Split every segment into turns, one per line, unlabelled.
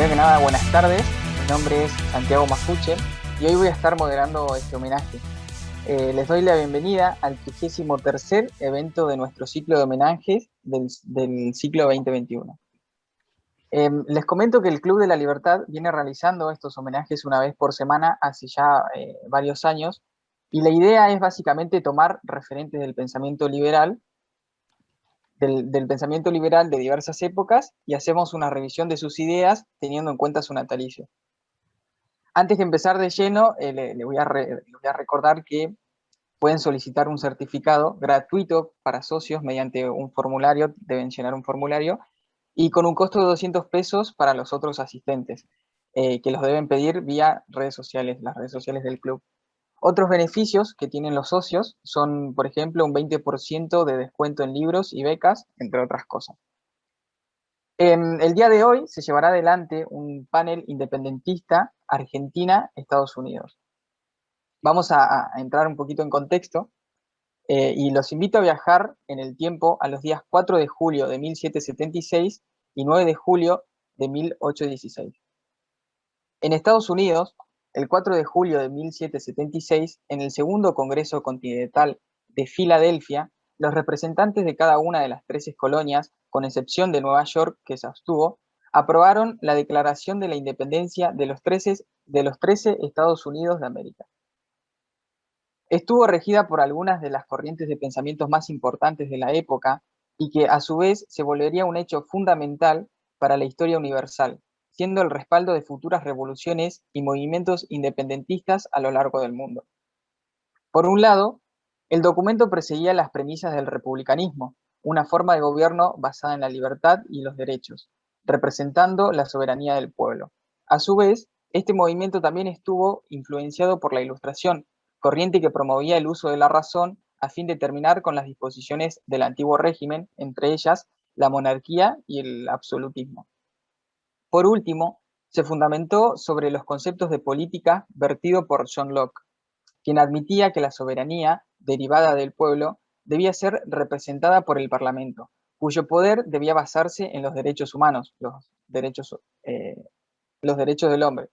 Primero que nada, buenas tardes. Mi nombre es Santiago Mafuche y hoy voy a estar moderando este homenaje. Les doy la bienvenida al 33º evento de nuestro ciclo de homenajes del ciclo 2021. Les comento que el Club de la Libertad viene realizando estos homenajes una vez por semana hace ya varios años, y la idea es básicamente tomar referentes del pensamiento liberal, del pensamiento liberal de diversas épocas, y hacemos una revisión de sus ideas teniendo en cuenta su natalicio. Antes de empezar de lleno, les voy a recordar que pueden solicitar un certificado gratuito para socios mediante un formulario, deben llenar un formulario, y con un costo de 200 pesos para los otros asistentes, que los deben pedir vía redes sociales, las redes sociales del club. Otros beneficios que tienen los socios son, por ejemplo, un 20% de descuento en libros y becas, entre otras cosas. El día de hoy se llevará adelante un panel independentista Argentina-Estados Unidos. Vamos a entrar un poquito en contexto y los invito a viajar en el tiempo a los días 4 de julio de 1776 y 9 de julio de 1816. En Estados Unidos, el 4 de julio de 1776, en el Segundo Congreso Continental de Filadelfia, los representantes de cada una de las 13 colonias, con excepción de Nueva York, que se abstuvo, aprobaron la Declaración de la Independencia de los 13 Estados Unidos de América. Estuvo regida por algunas de las corrientes de pensamientos más importantes de la época y que a su vez se volvería un hecho fundamental para la historia universal, siendo el respaldo de futuras revoluciones y movimientos independentistas a lo largo del mundo. Por un lado, el documento perseguía las premisas del republicanismo, una forma de gobierno basada en la libertad y los derechos, representando la soberanía del pueblo. A su vez, este movimiento también estuvo influenciado por la Ilustración, corriente que promovía el uso de la razón a fin de terminar con las disposiciones del antiguo régimen, entre ellas la monarquía y el absolutismo. Por último, se fundamentó sobre los conceptos de política vertido por John Locke, quien admitía que la soberanía, derivada del pueblo, debía ser representada por el Parlamento, cuyo poder debía basarse en los derechos humanos, los derechos del hombre.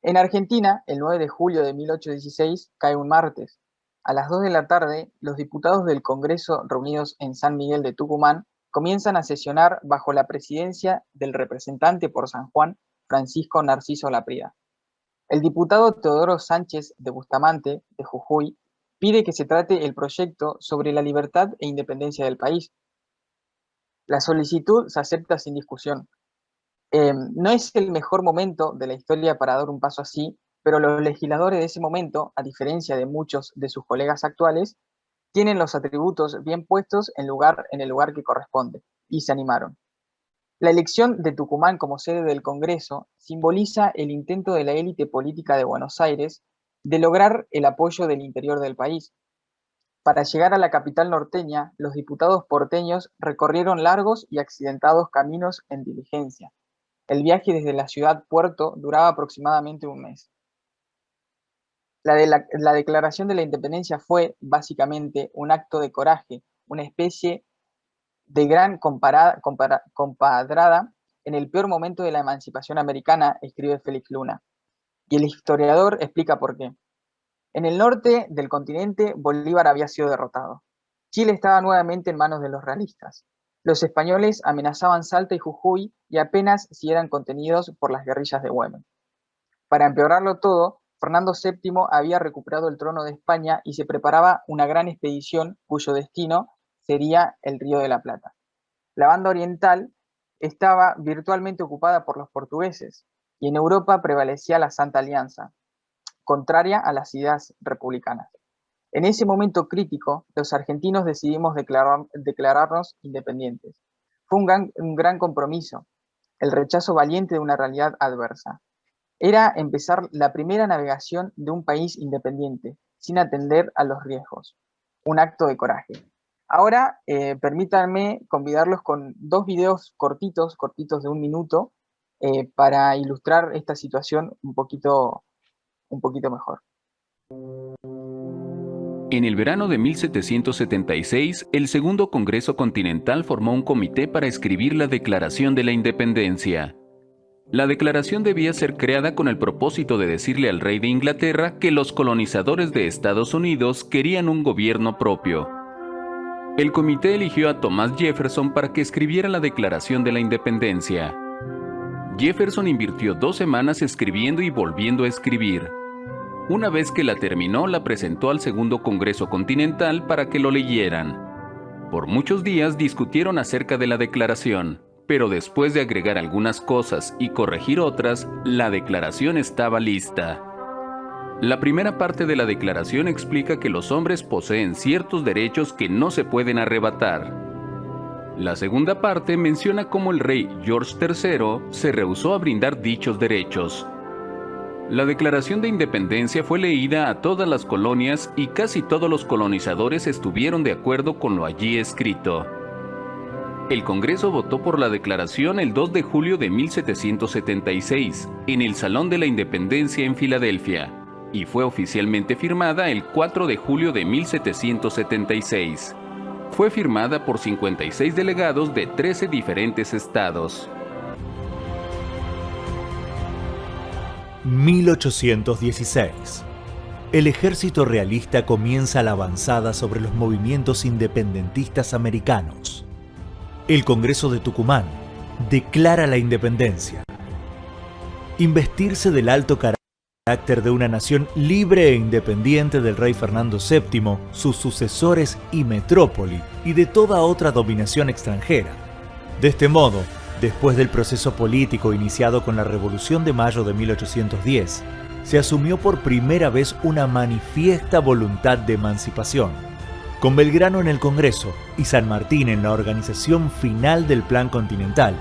En Argentina, el 9 de julio de 1816 cae un martes. A las 2 de la tarde, los diputados del Congreso reunidos en San Miguel de Tucumán comienzan a sesionar bajo la presidencia del representante por San Juan, Francisco Narciso Laprida. El diputado Teodoro Sánchez de Bustamante, de Jujuy, pide que se trate el proyecto sobre la libertad e independencia del país. La solicitud se acepta sin discusión. No es el mejor momento de la historia para dar un paso así, pero los legisladores de ese momento, a diferencia de muchos de sus colegas actuales, tienen los atributos bien puestos en el lugar que corresponde, y se animaron. La elección de Tucumán como sede del Congreso simboliza el intento de la élite política de Buenos Aires de lograr el apoyo del interior del país. Para llegar a la capital norteña, los diputados porteños recorrieron largos y accidentados caminos en diligencia. El viaje desde la ciudad puerto duraba aproximadamente un mes. La Declaración de la Independencia fue, básicamente, un acto de coraje, una especie de gran compadrada en el peor momento de la emancipación americana, escribe Félix Luna. Y el historiador explica por qué. En el norte del continente, Bolívar había sido derrotado. Chile estaba nuevamente en manos de los realistas. Los españoles amenazaban Salta y Jujuy y apenas si eran contenidos por las guerrillas de Güemes. Para empeorarlo todo, Fernando VII había recuperado el trono de España y se preparaba una gran expedición cuyo destino sería el Río de la Plata. La banda oriental estaba virtualmente ocupada por los portugueses y en Europa prevalecía la Santa Alianza, contraria a las ideas republicanas. En ese momento crítico, los argentinos decidimos declararnos independientes. Fue un gran compromiso, el rechazo valiente de una realidad adversa. Era empezar la primera navegación de un país independiente, sin atender a los riesgos. Un acto de coraje. Ahora, permítanme convidarlos con dos videos cortitos de un minuto, para ilustrar esta situación un poquito mejor.
En el verano de 1776, el Segundo Congreso Continental formó un comité para escribir la Declaración de la Independencia. La declaración debía ser creada con el propósito de decirle al rey de Inglaterra que los colonizadores de Estados Unidos querían un gobierno propio. El comité eligió a Thomas Jefferson para que escribiera la Declaración de la Independencia. Jefferson invirtió 2 semanas escribiendo y volviendo a escribir. Una vez que la terminó, la presentó al Segundo Congreso Continental para que lo leyeran. Por muchos días discutieron acerca de la declaración, pero después de agregar algunas cosas y corregir otras, la declaración estaba lista. La primera parte de la declaración explica que los hombres poseen ciertos derechos que no se pueden arrebatar. La segunda parte menciona cómo el rey George III se rehusó a brindar dichos derechos. La Declaración de Independencia fue leída a todas las colonias y casi todos los colonizadores estuvieron de acuerdo con lo allí escrito. El Congreso votó por la declaración el 2 de julio de 1776, en el Salón de la Independencia en Filadelfia, y fue oficialmente firmada el 4 de julio de 1776. Fue firmada por 56 delegados de 13 diferentes estados.
1816. El ejército realista comienza la avanzada sobre los movimientos independentistas americanos. El Congreso de Tucumán declara la independencia. Investirse del alto carácter de una nación libre e independiente del rey Fernando VII, sus sucesores y metrópoli, y de toda otra dominación extranjera. De este modo, después del proceso político iniciado con la Revolución de Mayo de 1810, se asumió por primera vez una manifiesta voluntad de emancipación. Con Belgrano en el Congreso y San Martín en la organización final del Plan Continental,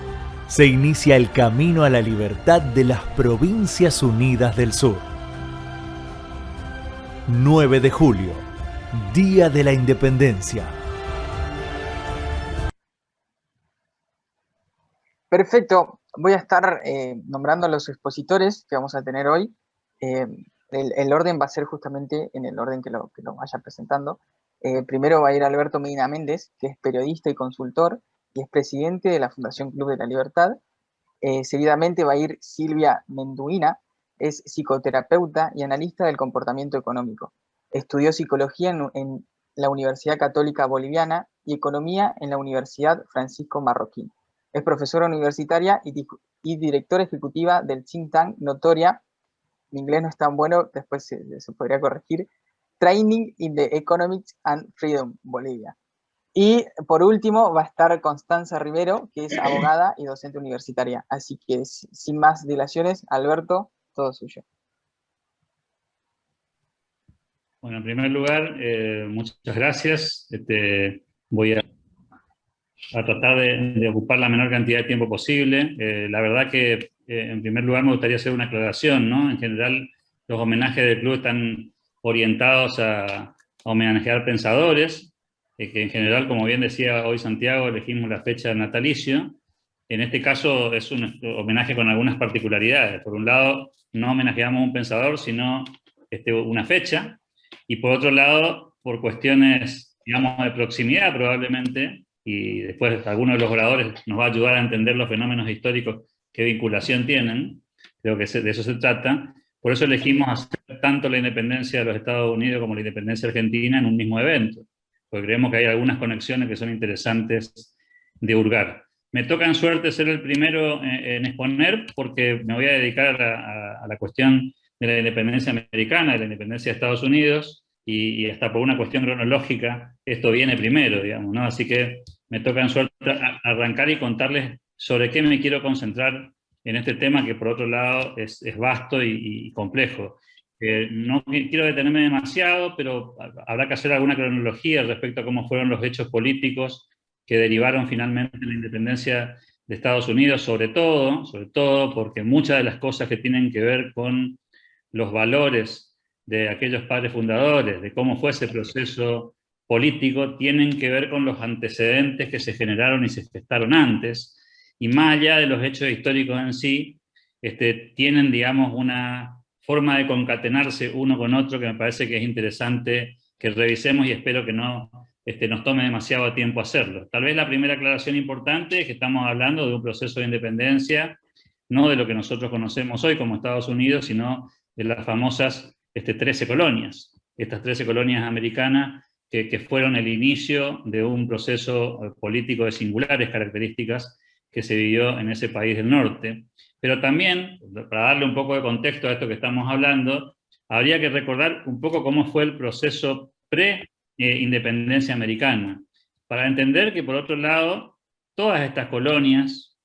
se inicia el camino a la libertad de las Provincias Unidas del Sur. 9 de julio, Día de la Independencia.
Perfecto, voy a estar nombrando a los expositores que vamos a tener hoy. El orden va a ser justamente en el orden que lo vaya presentando. Primero va a ir Alberto Medina Méndez, que es periodista y consultor, y es presidente de la Fundación Club de la Libertad. Seguidamente va a ir Silvia Menduina, es psicoterapeuta y analista del comportamiento económico. Estudió psicología en la Universidad Católica Boliviana y economía en la Universidad Francisco Marroquín. Es profesora universitaria y directora ejecutiva del think tank Notoria. Mi inglés no es tan bueno, después se podría corregir. Training in the Economics and Freedom, Bolivia. Y por último va a estar Constanza Rivero, que es abogada y docente universitaria. Así que sin más dilaciones, Alberto, todo suyo.
Bueno, en primer lugar, muchas gracias. Voy a tratar de ocupar la menor cantidad de tiempo posible. La verdad que, en primer lugar, me gustaría hacer una aclaración, ¿no? En general, los homenajes del club están orientados a homenajear pensadores, que en general, como bien decía hoy Santiago, elegimos la fecha del natalicio. En este caso es un homenaje con algunas particularidades. Por un lado, no homenajeamos a un pensador, sino una fecha. Y por otro lado, por cuestiones, digamos, de proximidad probablemente, y después alguno de los oradores nos va a ayudar a entender los fenómenos históricos, qué vinculación tienen, creo que de eso se trata. Por eso elegimos hacer tanto la independencia de los Estados Unidos como la independencia argentina en un mismo evento, porque creemos que hay algunas conexiones que son interesantes de hurgar. Me toca en suerte ser el primero en exponer, porque me voy a dedicar a la cuestión de la independencia americana, de la independencia de Estados Unidos, y hasta por una cuestión cronológica, esto viene primero, digamos, ¿no? Así que me toca en suerte arrancar y contarles sobre qué me quiero concentrar en este tema, que por otro lado es vasto y complejo. No quiero detenerme demasiado, pero habrá que hacer alguna cronología respecto a cómo fueron los hechos políticos que derivaron finalmente en la independencia de Estados Unidos, sobre todo porque muchas de las cosas que tienen que ver con los valores de aquellos padres fundadores, de cómo fue ese proceso político, tienen que ver con los antecedentes que se generaron y se gestaron antes, y más allá de los hechos históricos en sí, tienen, digamos, una forma de concatenarse uno con otro que me parece que es interesante que revisemos, y espero que no nos tome demasiado tiempo hacerlo. Tal vez la primera aclaración importante es que estamos hablando de un proceso de independencia no de lo que nosotros conocemos hoy como Estados Unidos, sino de las famosas 13 colonias. Estas 13 colonias americanas que fueron el inicio de un proceso político de singulares características que se vivió en ese país del norte. Pero también, para darle un poco de contexto a esto que estamos hablando, habría que recordar un poco cómo fue el proceso pre-independencia americana, para entender que, por otro lado, todas estas colonias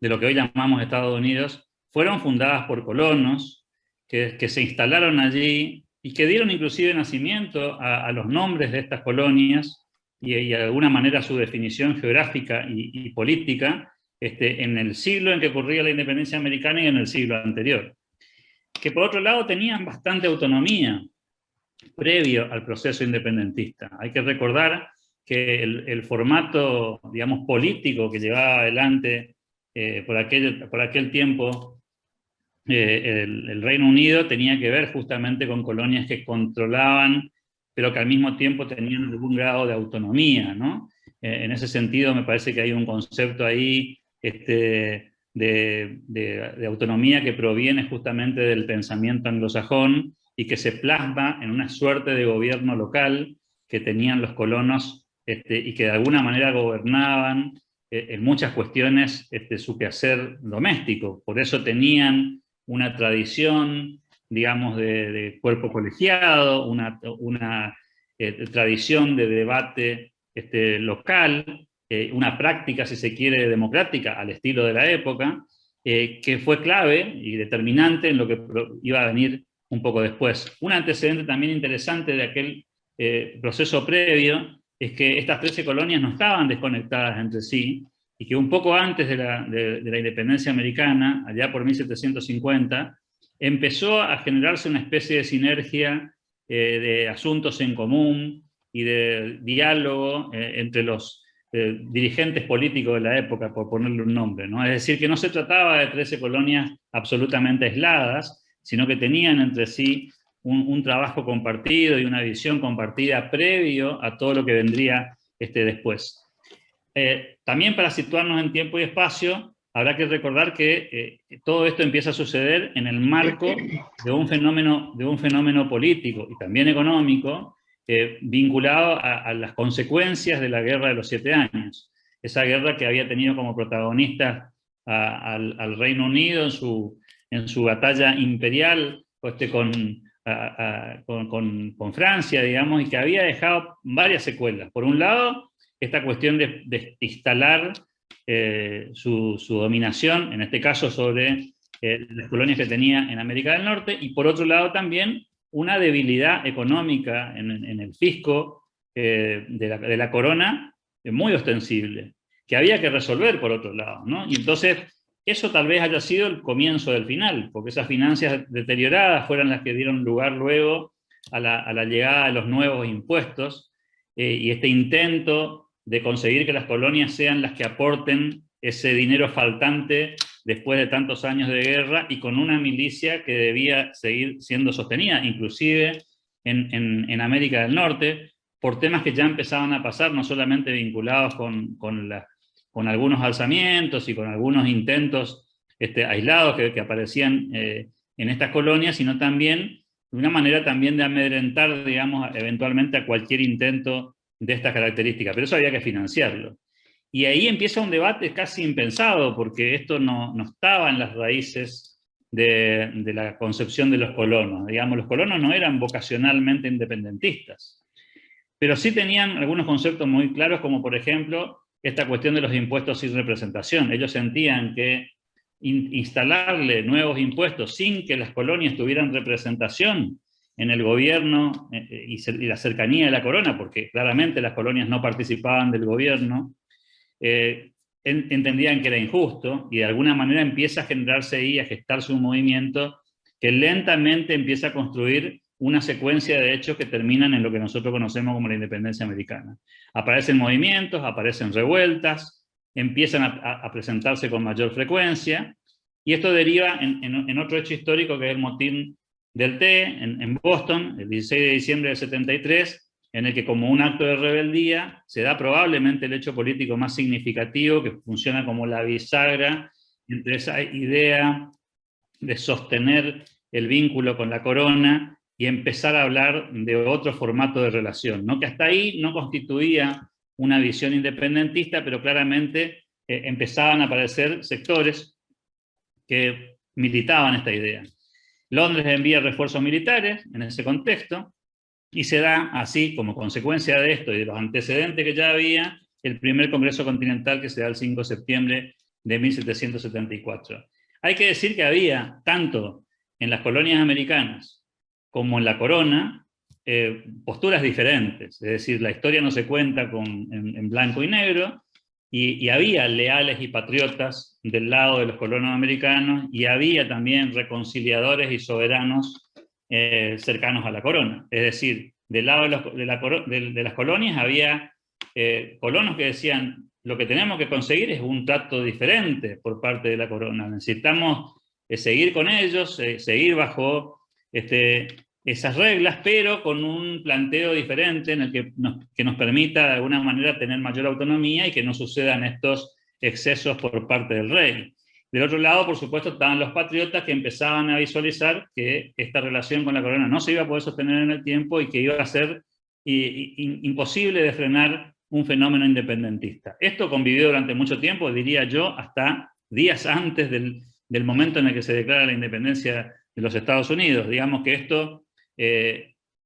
de lo que hoy llamamos Estados Unidos fueron fundadas por colonos que se instalaron allí y que dieron inclusive nacimiento a los nombres de estas colonias y de alguna manera su definición geográfica y política en el siglo en que ocurría la independencia americana y en el siglo anterior. Que por otro lado tenían bastante autonomía previo al proceso independentista. Hay que recordar que el formato, digamos, político que llevaba adelante por aquel tiempo el Reino Unido tenía que ver justamente con colonias que controlaban, pero que al mismo tiempo tenían algún grado de autonomía, ¿no? En ese sentido me parece que hay un concepto ahí de autonomía que proviene justamente del pensamiento anglosajón y que se plasma en una suerte de gobierno local que tenían los colonos y que de alguna manera gobernaban en muchas cuestiones su quehacer doméstico. Por eso tenían una tradición, digamos, de cuerpo colegiado, una tradición de debate local, una práctica, si se quiere, democrática al estilo de la época, que fue clave y determinante en lo que iba a venir un poco después. Un antecedente también interesante de aquel proceso previo es que estas 13 colonias no estaban desconectadas entre sí, y que un poco antes de la independencia americana, allá por 1750, empezó a generarse una especie de sinergia de asuntos en común y de diálogo entre los dirigentes políticos de la época, por ponerle un nombre, ¿no? Es decir, que no se trataba de 13 colonias absolutamente aisladas, sino que tenían entre sí un trabajo compartido y una visión compartida previo a todo lo que vendría después. También para situarnos en tiempo y espacio, habrá que recordar que todo esto empieza a suceder en el marco de un fenómeno político y también económico vinculado a las consecuencias de la Guerra de los 7 años. Esa guerra que había tenido como protagonista al Reino Unido en su batalla imperial con Francia, digamos, y que había dejado varias secuelas. Por un lado, esta cuestión de instalar su dominación, en este caso sobre las colonias que tenía en América del Norte, y por otro lado también una debilidad económica en el fisco de la corona muy ostensible, que había que resolver por otro lado, ¿no? Y entonces eso tal vez haya sido el comienzo del final, porque esas finanzas deterioradas fueron las que dieron lugar luego a la llegada de los nuevos impuestos, y este intento de conseguir que las colonias sean las que aporten ese dinero faltante después de tantos años de guerra y con una milicia que debía seguir siendo sostenida, inclusive en América del Norte, por temas que ya empezaban a pasar, no solamente vinculados con algunos alzamientos y con algunos intentos aislados que aparecían en estas colonias, sino también de una manera también de amedrentar, digamos, eventualmente a cualquier intento de estas características, pero eso había que financiarlo. Y ahí empieza un debate casi impensado, porque esto no estaba en las raíces de la concepción de los colonos. Digamos, los colonos no eran vocacionalmente independentistas, pero sí tenían algunos conceptos muy claros, como por ejemplo, esta cuestión de los impuestos sin representación. Ellos sentían que instalarle nuevos impuestos sin que las colonias tuvieran representación en el gobierno y la cercanía de la corona, porque claramente las colonias no participaban del gobierno, entendían que era injusto, y de alguna manera empieza a generarse ahí, a gestarse un movimiento que lentamente empieza a construir una secuencia de hechos que terminan en lo que nosotros conocemos como la independencia americana. Aparecen movimientos, aparecen revueltas, empiezan a presentarse con mayor frecuencia, y esto deriva en otro hecho histórico, que es el motín del té en Boston, el 16 de diciembre del 73, en el que como un acto de rebeldía se da probablemente el hecho político más significativo, que funciona como la bisagra entre esa idea de sostener el vínculo con la corona y empezar a hablar de otro formato de relación, ¿no? Que hasta ahí no constituía una visión independentista, pero claramente empezaban a aparecer sectores que militaban esta idea. Londres envía refuerzos militares en ese contexto, y se da así, como consecuencia de esto y de los antecedentes que ya había, el primer Congreso Continental, que se da el 5 de septiembre de 1774. Hay que decir que había, tanto en las colonias americanas como en la corona, posturas diferentes. Es decir, la historia no se cuenta en blanco y negro, y había leales y patriotas del lado de los colonos americanos, y había también reconciliadores y soberanos cercanos a la corona. Es decir, del lado de las colonias había colonos que decían: lo que tenemos que conseguir es un trato diferente por parte de la corona, necesitamos seguir con ellos, seguir bajo esas reglas, pero con un planteo diferente en el que nos permita de alguna manera tener mayor autonomía y que no sucedan estos excesos por parte del rey. Del otro lado, por supuesto, estaban los patriotas, que empezaban a visualizar que esta relación con la corona no se iba a poder sostener en el tiempo y que iba a ser imposible de frenar un fenómeno independentista. Esto convivió durante mucho tiempo, diría yo, hasta días antes del momento en el que se declara la independencia de los Estados Unidos. Digamos que esto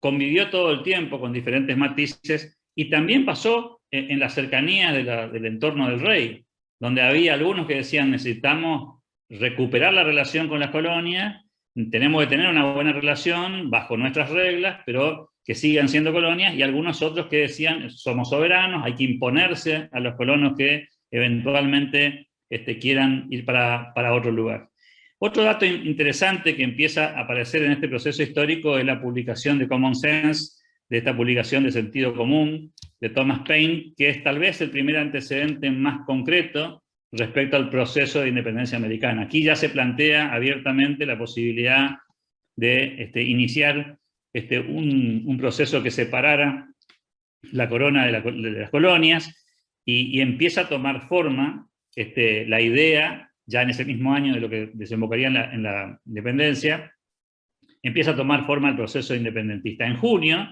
convivió todo el tiempo con diferentes matices, y también pasó en las cercanías del entorno del rey, donde había algunos que decían: necesitamos recuperar la relación con las colonias, tenemos que tener una buena relación bajo nuestras reglas, pero que sigan siendo colonias, y algunos otros que decían: somos soberanos, hay que imponerse a los colonos que eventualmente quieran ir para otro lugar. Otro dato interesante que empieza a aparecer en este proceso histórico es la publicación de Common Sense, de esta publicación de sentido común de Thomas Paine, que es tal vez el primer antecedente más concreto respecto al proceso de independencia americana. Aquí ya se plantea abiertamente la posibilidad de iniciar un proceso que separara la corona de las colonias, y empieza a tomar forma la idea, ya en ese mismo año de lo que desembocaría en la independencia, empieza a tomar forma el proceso independentista. En junio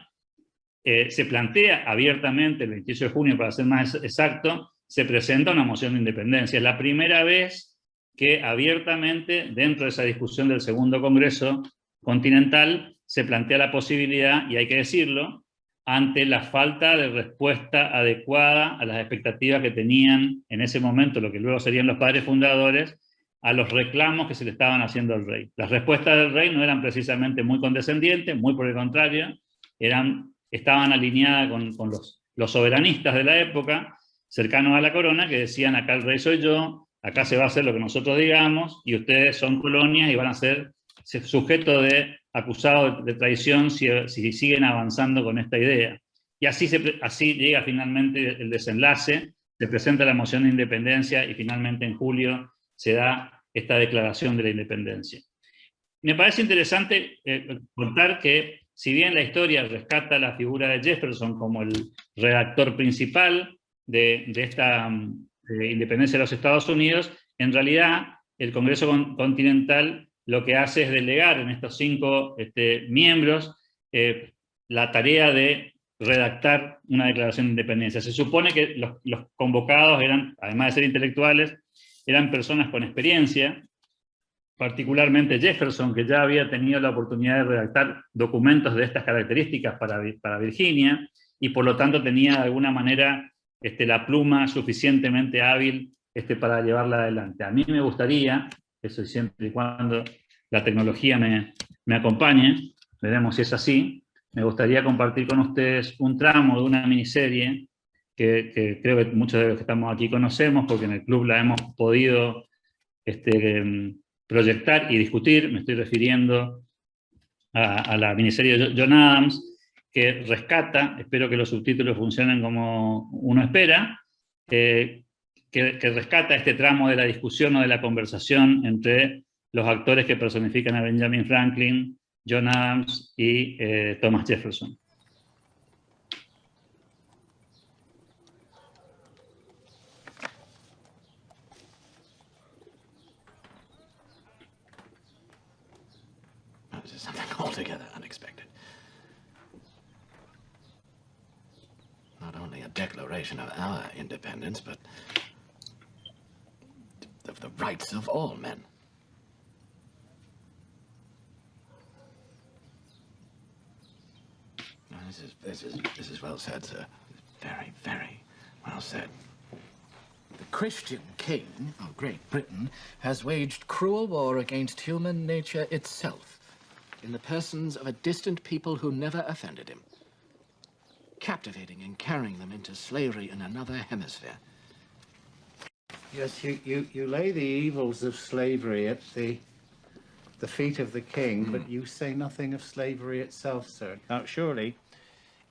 se plantea abiertamente, el 28 de junio para ser más exacto, se presenta una moción de independencia. Es la primera vez que abiertamente, dentro de esa discusión del segundo Congreso Continental, se plantea la posibilidad, y hay que decirlo, ante la falta de respuesta adecuada a las expectativas que tenían en ese momento, lo que luego serían los padres fundadores, a los reclamos que se le estaban haciendo al rey. Las respuestas del rey no eran precisamente muy condescendientes, muy por el contrario, estaban alineadas con los soberanistas de la época, cercanos a la corona, que decían: acá el rey soy yo, acá se va a hacer lo que nosotros digamos, y ustedes son colonias y van a ser sujetos acusados de traición si siguen avanzando con esta idea. Y así llega finalmente el desenlace, se presenta la moción de independencia, y finalmente en julio se da esta declaración de la independencia. Me parece interesante contar que, si bien la historia rescata la figura de Jefferson como el redactor principal de esta independencia de los Estados Unidos, en realidad el Congreso Continental lo que hace es delegar en estos 5 miembros la tarea de redactar una declaración de independencia. Se supone que los convocados eran, además de ser intelectuales, eran personas con experiencia, particularmente Jefferson, que ya había tenido la oportunidad de redactar documentos de estas características para Virginia, y por lo tanto tenía de alguna manera la pluma suficientemente hábil para llevarla adelante. A mí me gustaría, eso siempre y cuando la tecnología me acompañe, veremos si es así, me gustaría compartir con ustedes un tramo de una miniserie que creo que muchos de los que estamos aquí conocemos, porque en el club la hemos podido proyectar y discutir. Me estoy refiriendo a la miniserie de John Adams, que rescata, espero que los subtítulos funcionen como uno espera, que rescata este tramo de la discusión o de la conversación entre los actores que personifican a Benjamin Franklin, John Adams y Thomas Jefferson.
is something altogether unexpected. Not only a declaration of our independence, but of the rights of all men. Now, this is well said, sir. Very, very well said. The Christian king of Great Britain has waged cruel war against human nature itself in the persons of a distant people who never offended him, captivating and carrying them into slavery in another hemisphere.
Yes, you lay the evils of slavery at the feet of the king, but you say nothing of slavery itself, sir. Now, surely,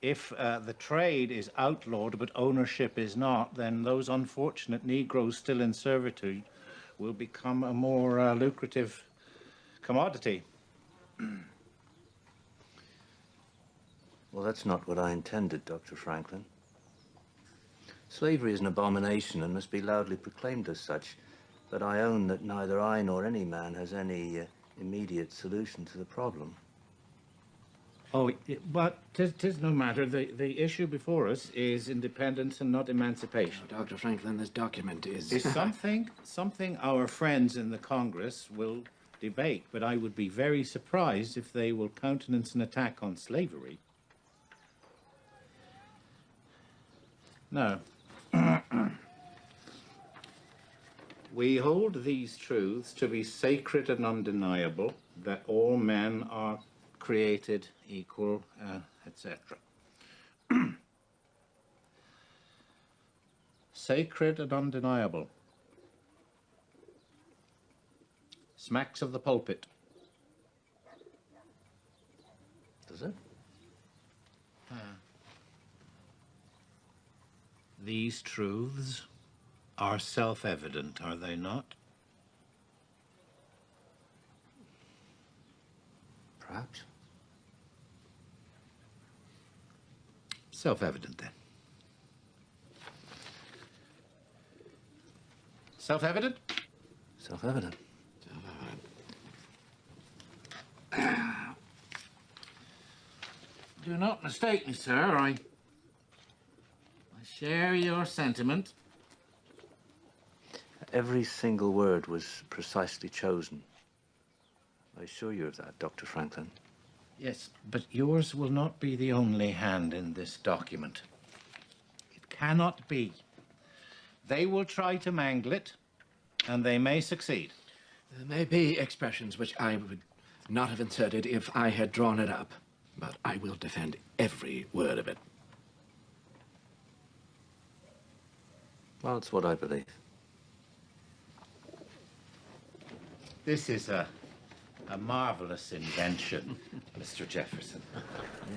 if the trade is outlawed but ownership is not, then those unfortunate Negroes still in servitude will become a more lucrative commodity.
Well, that's not what I intended, Dr. Franklin. Slavery is an abomination and must be loudly proclaimed as such, but I own that neither I nor any man has any immediate solution to the problem.
Oh, but 'tis no matter. The issue before us is independence and not emancipation.
Oh, Dr. Franklin, this document is
something our friends in the Congress will debate, but I would be very surprised if they will countenance an attack on slavery. No. We hold these truths to be sacred and undeniable, that all men are created equal, etc. Sacred and undeniable. Smacks of the pulpit.
Does it?
These truths are self-evident, are they not?
Perhaps.
Self-evident, then. Self-evident?
Self-evident.
Do not mistake me, sir. I share your sentiment.
Every single word was precisely chosen. I assure you of that, Dr. Franklin.
Yes, but yours will not be the only hand in this document. It cannot be. They will try to mangle it, and they may succeed.
There may be expressions which I would not have inserted if I had drawn it up, but I will defend every word of it. Well, it's what I believe.
This is a marvelous invention, Mr. Jefferson.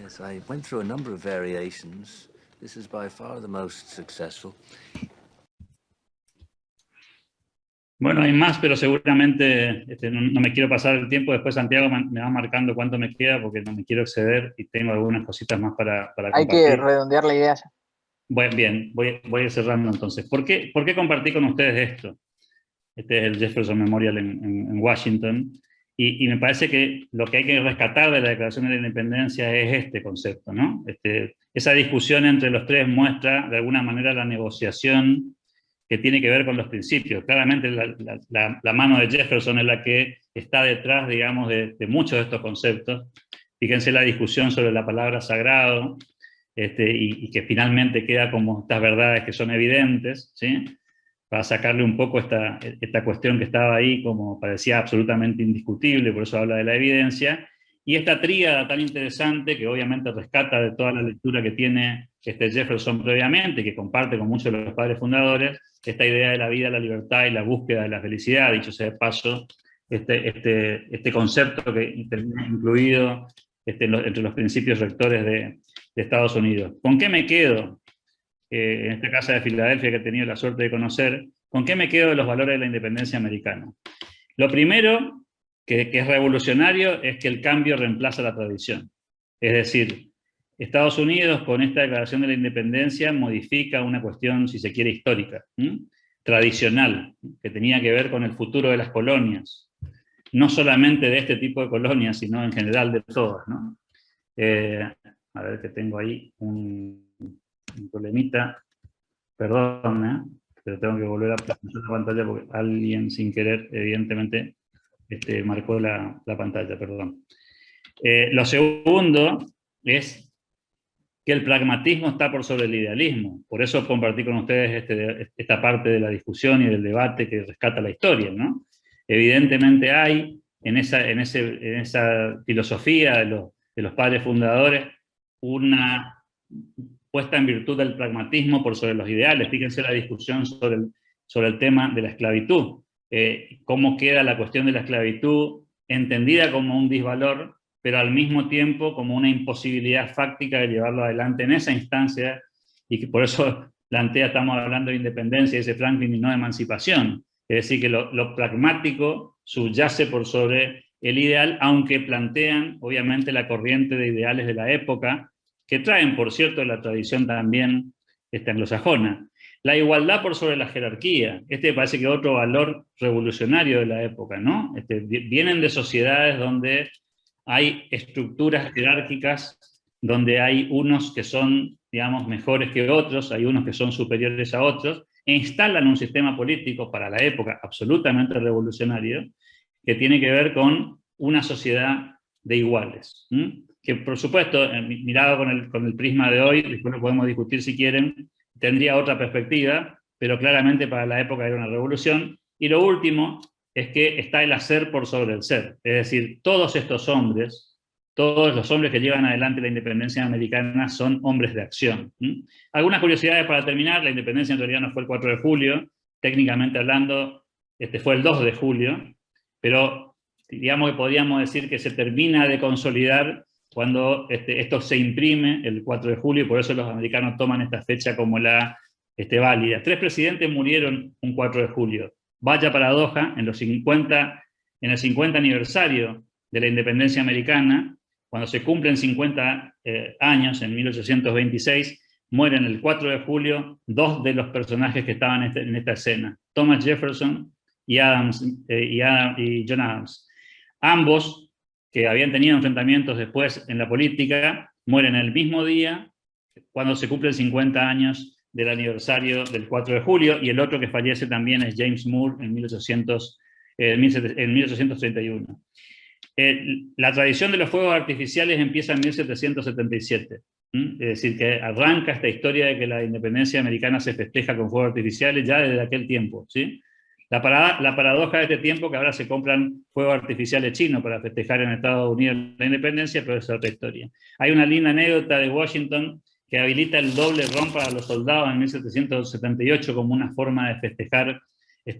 Yes, I went through a number of variations. This is by far the most successful.
Bueno, hay más, pero seguramente no me quiero pasar el tiempo. Después Santiago me va marcando cuánto me queda porque no me quiero exceder y tengo algunas cositas más para compartir.
Hay que redondear la idea ya.
Bueno, bien, voy a ir cerrando entonces. ¿Por qué compartí con ustedes esto? Este es el Jefferson Memorial en Washington. Y me parece que lo que hay que rescatar de la Declaración de la Independencia es este concepto, ¿no? Esa discusión entre los tres muestra de alguna manera la negociación que tiene que ver con los principios. Claramente la mano de Jefferson es la que está detrás, digamos, de muchos de estos conceptos. Fíjense la discusión sobre la palabra sagrado, y que finalmente queda como estas verdades que son evidentes, ¿sí? Para sacarle un poco esta cuestión que estaba ahí como parecía absolutamente indiscutible, por eso habla de la evidencia, y esta tríada tan interesante que obviamente rescata de toda la lectura que tiene Jefferson previamente, que comparte con muchos de los padres fundadores, esta idea de la vida, la libertad y la búsqueda de la felicidad, dicho sea de paso, este concepto que termina incluido entre los principios rectores de Estados Unidos. ¿Con qué me quedo? En esta casa de Filadelfia que he tenido la suerte de conocer, ¿con qué me quedo de los valores de la independencia americana? Lo primero, que es revolucionario, es que el cambio reemplaza la tradición. Es decir, Estados Unidos con esta declaración de la independencia modifica una cuestión, si se quiere, histórica, tradicional, que tenía que ver con el futuro de las colonias. no solamente de este tipo de colonias, sino en general de todas, ¿no? A ver que tengo ahí un problemita, perdón, pero tengo que volver a presentar la pantalla porque alguien sin querer, evidentemente, marcó la pantalla, perdón. Lo segundo es que el pragmatismo está por sobre el idealismo. Por eso compartí con ustedes esta parte de la discusión y del debate que rescata la historia, ¿no? Evidentemente hay en esa filosofía de los padres fundadores una puesta en virtud del pragmatismo por sobre los ideales. Fíjense la discusión sobre el tema de la esclavitud. Cómo queda la cuestión de la esclavitud entendida como un disvalor, pero al mismo tiempo como una imposibilidad fáctica de llevarlo adelante en esa instancia, y que por eso plantea, estamos hablando de independencia, dice Franklin, y no de emancipación. Es decir, que lo pragmático subyace por sobre el ideal, aunque plantean, obviamente, la corriente de ideales de la época, que traen, por cierto, la tradición también anglosajona. La igualdad por sobre la jerarquía. Este parece que es otro valor revolucionario de la época, ¿no? Vienen de sociedades donde hay estructuras jerárquicas, donde hay unos que son, digamos, mejores que otros, hay unos que son superiores a otros, e instalan un sistema político para la época absolutamente revolucionario, que tiene que ver con una sociedad de iguales. Que, por supuesto, mirado con el prisma de hoy, después lo podemos discutir si quieren, tendría otra perspectiva, pero claramente para la época era una revolución. Y lo último es que está el hacer por sobre el ser. Es decir, todos estos hombres, todos los hombres que llevan adelante la independencia americana son hombres de acción. Algunas curiosidades para terminar. La independencia en realidad no fue el 4 de julio, técnicamente hablando, fue el 2 de julio, pero digamos que podríamos decir que se termina de consolidar cuando esto se imprime el 4 de julio, y por eso los americanos toman esta fecha como la válida. 3 presidentes murieron un 4 de julio. Vaya paradoja, en el 50 aniversario de la independencia americana, cuando se cumplen 50 años, en 1826, mueren el 4 de julio 2 de los personajes que estaban en esta escena, Thomas Jefferson y John Adams. Ambos, que habían tenido enfrentamientos después en la política, mueren el mismo día cuando se cumplen 50 años del aniversario del 4 de julio, y el otro que fallece también es James Moore en 1831. La tradición de los fuegos artificiales empieza en 1777, es decir, que arranca esta historia de que la independencia americana se festeja con fuegos artificiales ya desde aquel tiempo, ¿sí? La paradoja de este tiempo que ahora se compran fuegos artificiales chinos para festejar en Estados Unidos la independencia, pero es otra historia. Hay una linda anécdota de Washington que habilita el doble ron para los soldados en 1778 como una forma de festejar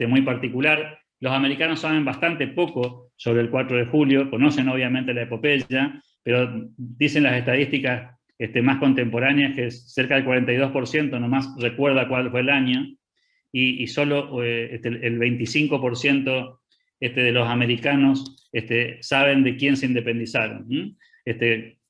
muy particular. Los americanos saben bastante poco sobre el 4 de julio, conocen obviamente la epopeya, pero dicen las estadísticas más contemporáneas que cerca del 42% nomás recuerda cuál fue el año, y solo el 25% de los americanos saben de quién se independizaron.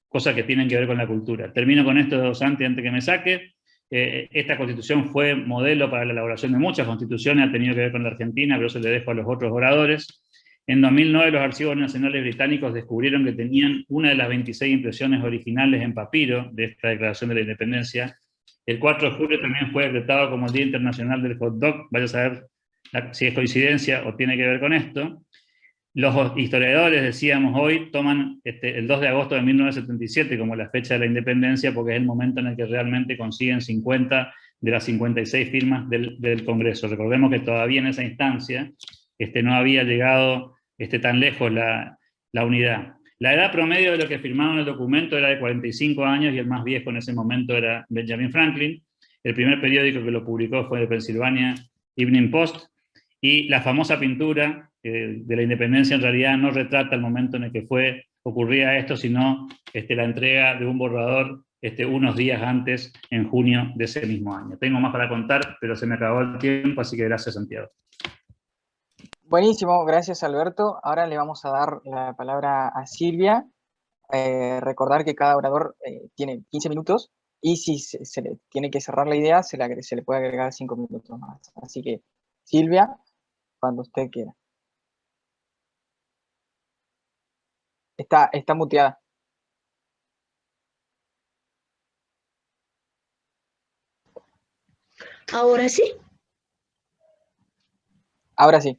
Cosas que tienen que ver con la cultura. Termino con esto, Santi, antes que me saque. Esta constitución fue modelo para la elaboración de muchas constituciones, ha tenido que ver con la Argentina, pero eso le dejo a los otros oradores. En 2009 los archivos nacionales británicos descubrieron que tenían una de las 26 impresiones originales en papiro de esta declaración de la independencia. El 4 de julio también fue decretado como el Día Internacional del Hot Dog, vaya a saber si es coincidencia o tiene que ver con esto. Los historiadores, decíamos hoy, toman el 2 de agosto de 1977 como la fecha de la independencia porque es el momento en el que realmente consiguen 50 de las 56 firmas del Congreso. Recordemos que todavía en esa instancia no había llegado tan lejos la unidad. La edad promedio de lo que firmaron el documento era de 45 años y el más viejo en ese momento era Benjamin Franklin. El primer periódico que lo publicó fue de Pennsylvania Evening Post, y la famosa pintura de la independencia en realidad no retrata el momento en el que ocurría esto, sino la entrega de un borrador unos días antes, en junio de ese mismo año. Tengo más para contar, pero se me acabó el tiempo, así que gracias, Santiago.
Buenísimo, gracias, Alberto. Ahora le vamos a dar la palabra a Silvia. Recordar que cada orador tiene 15 minutos, y si se le tiene que cerrar la idea, se le puede agregar 5 minutos más. Así que, Silvia, cuando usted quiera. Está muteada.
Ahora sí.
Ahora sí.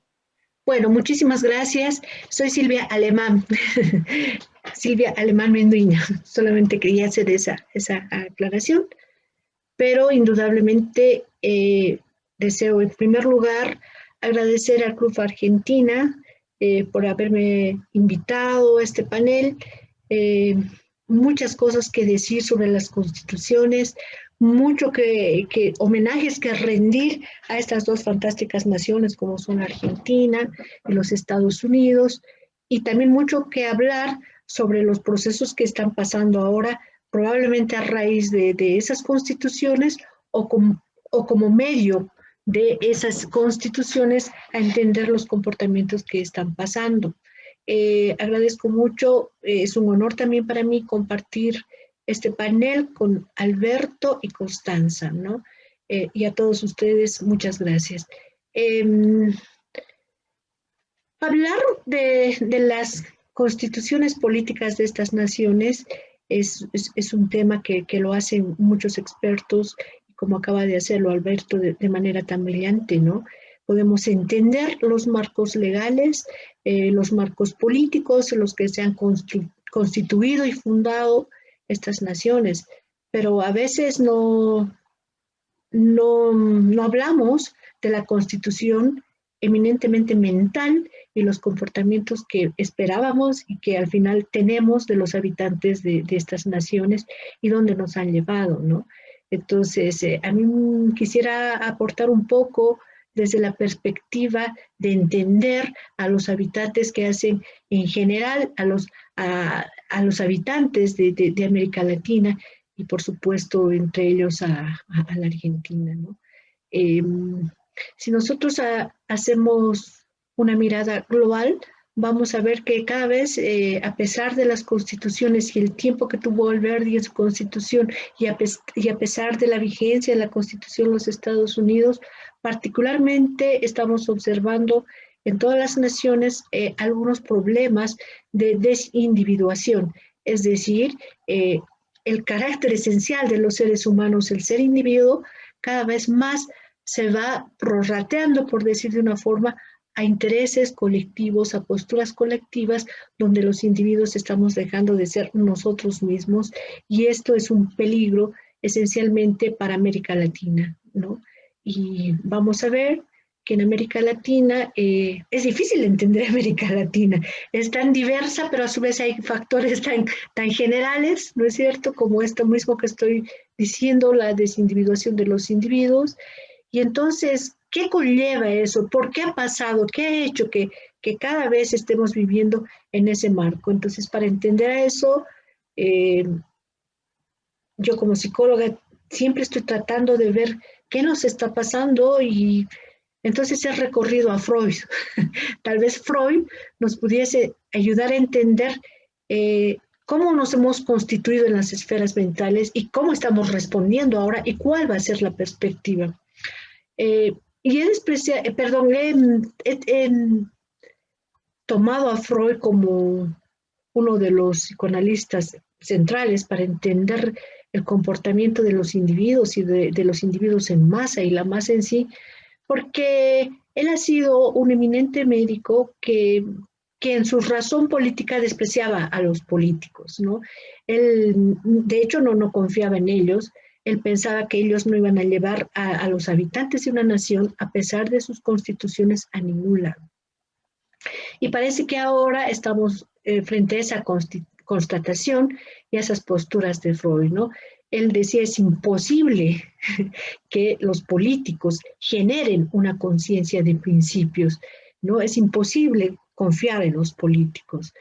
Bueno, muchísimas gracias. Soy Silvia Alemán, Silvia Alemán Menduiña. Solamente quería hacer esa aclaración, pero indudablemente deseo en primer lugar agradecer al Club Argentina por haberme invitado a este panel. Muchas cosas que decir sobre las constituciones, mucho que homenajes que rendir a estas dos fantásticas naciones como son Argentina y los Estados Unidos, y también mucho que hablar sobre los procesos que están pasando ahora, probablemente a raíz de esas constituciones o como medio de esas constituciones a entender los comportamientos que están pasando. Agradezco mucho, es un honor también para mí compartir este panel con Alberto y Constanza, ¿no? Y a todos ustedes, muchas gracias. Hablar de las constituciones políticas de estas naciones es un tema que lo hacen muchos expertos, como acaba de hacerlo Alberto de manera tan brillante, ¿no? Podemos entender los marcos legales, los marcos políticos en los que se han constituido y fundado estas naciones, pero a veces no hablamos de la constitución eminentemente mental y los comportamientos que esperábamos y que al final tenemos de los habitantes de estas naciones y dónde nos han llevado, ¿no? Entonces, a mí quisiera aportar un poco desde la perspectiva de entender a los habitantes que hacen en general, a los habitantes de América Latina y por supuesto entre ellos a la Argentina, ¿no? Si nosotros hacemos una mirada global, vamos a ver que cada vez, a pesar de las constituciones y el tiempo que tuvo Alberti en su constitución y a pesar de la vigencia de la constitución de los Estados Unidos, particularmente estamos observando en todas las naciones algunos problemas de desindividuación, es decir, el carácter esencial de los seres humanos, el ser individuo, cada vez más se va prorrateando, por decir de una forma, a intereses colectivos, a posturas colectivas, donde los individuos estamos dejando de ser nosotros mismos, y esto es un peligro esencialmente para América Latina, ¿no? Y vamos a ver que en América Latina es difícil entender América Latina, es tan diversa, pero a su vez hay factores tan generales, ¿no es cierto?, como esto mismo que estoy diciendo, la desindividuación de los individuos. Y entonces, ¿qué conlleva eso? ¿Por qué ha pasado? ¿Qué ha hecho que cada vez estemos viviendo en ese marco? Entonces, para entender eso, yo como psicóloga siempre estoy tratando de ver qué nos está pasando y entonces he recorrido a Freud. Tal vez Freud nos pudiese ayudar a entender cómo nos hemos constituido en las esferas mentales y cómo estamos respondiendo ahora y cuál va a ser la perspectiva. Y he tomado a Freud como uno de los psicoanalistas centrales para entender el comportamiento de los individuos y de los individuos en masa y la masa en sí, porque él ha sido un eminente médico que en su razón política despreciaba a los políticos, ¿no? Él, de hecho, no confiaba en ellos. Él pensaba que ellos no iban a llevar a los habitantes de una nación, a pesar de sus constituciones, a ningún lado. Y parece que ahora estamos frente a esa constatación y a esas posturas de Freud, ¿no? Él decía, es imposible que los políticos generen una conciencia de principios, ¿no? Es imposible confiar en los políticos.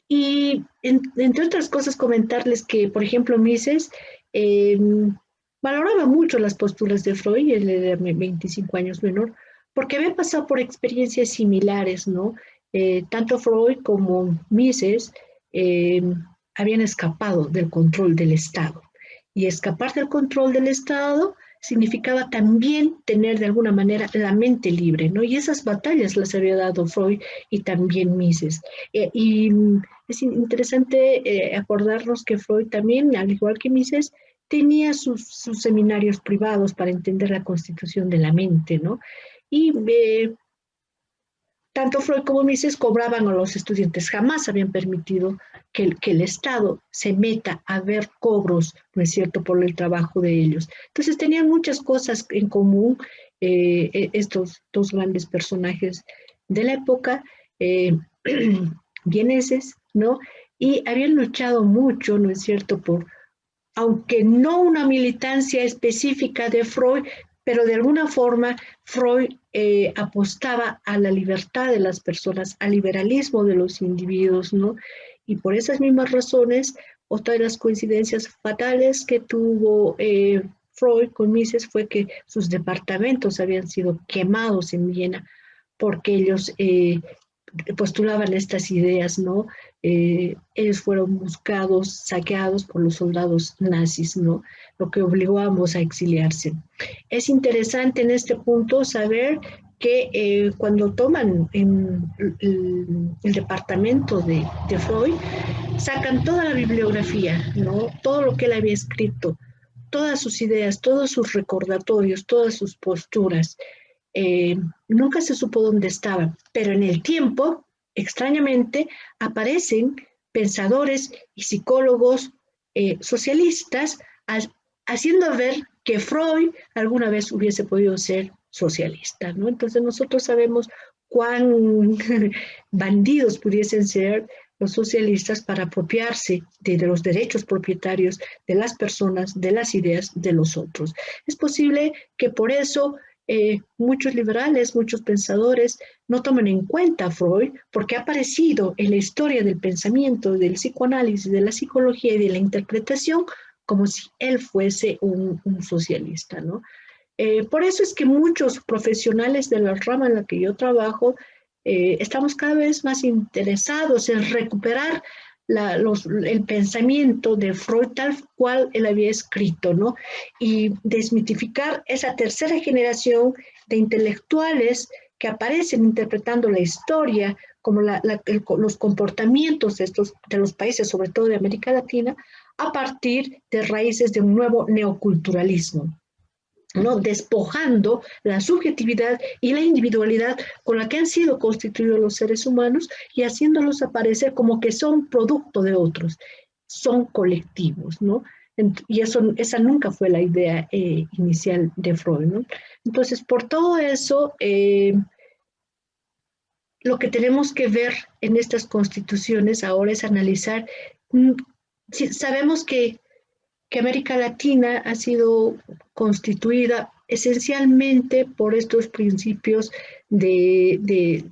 Y entre otras cosas comentarles que, por ejemplo, Mises valoraba mucho las posturas de Freud, él era 25 años menor, porque había pasado por experiencias similares, ¿no? Tanto Freud como Mises habían escapado del control del Estado. Y escapar del control del Estado significaba también tener de alguna manera la mente libre, ¿no? Y esas batallas las había dado Freud y también Mises. Y es interesante acordarnos que Freud también, al igual que Mises, tenía sus seminarios privados para entender la constitución de la mente, ¿no? Y tanto Freud como Mises cobraban a los estudiantes, jamás habían permitido que el Estado se meta a ver cobros, ¿no es cierto?, por el trabajo de ellos. Entonces tenían muchas cosas en común estos dos grandes personajes de la época, vieneses, ¿no? Y habían luchado mucho, ¿no es cierto?, aunque no una militancia específica de Freud, pero de alguna forma Freud apostaba a la libertad de las personas, al liberalismo de los individuos, ¿no? Y por esas mismas razones, otra de las coincidencias fatales que tuvo Freud con Mises fue que sus departamentos habían sido quemados en Viena porque ellos postulaban estas ideas, ¿no? Ellos fueron buscados, saqueados por los soldados nazis, ¿no? Lo que obligó a ambos a exiliarse. Es interesante en este punto saber que cuando toman el departamento de Freud, sacan toda la bibliografía, ¿no? Todo lo que él había escrito, todas sus ideas, todos sus recordatorios, todas sus posturas. Nunca se supo dónde estaban, pero en el tiempo, extrañamente, aparecen pensadores y psicólogos socialistas haciendo ver que Freud alguna vez hubiese podido ser socialista, ¿no? Entonces nosotros sabemos cuán bandidos pudiesen ser los socialistas para apropiarse de los derechos propietarios de las personas, de las ideas de los otros. Es posible que por eso muchos liberales, muchos pensadores no toman en cuenta a Freud porque ha aparecido en la historia del pensamiento, del psicoanálisis, de la psicología y de la interpretación como si él fuese un socialista, ¿no? Por eso es que muchos profesionales de la rama en la que yo trabajo estamos cada vez más interesados en recuperar el pensamiento de Freud tal cual él había escrito, ¿no? Y desmitificar esa tercera generación de intelectuales que aparecen interpretando la historia como los comportamientos de los países, sobre todo de América Latina, a partir de raíces de un nuevo neoculturalismo, ¿no? Despojando la subjetividad y la individualidad con la que han sido constituidos los seres humanos y haciéndolos aparecer como que son producto de otros, son colectivos, ¿no? Y esa nunca fue la idea inicial de Freud, ¿no? Entonces, por todo eso, lo que tenemos que ver en estas constituciones ahora es analizar, sabemos que América Latina ha sido constituida esencialmente por estos principios del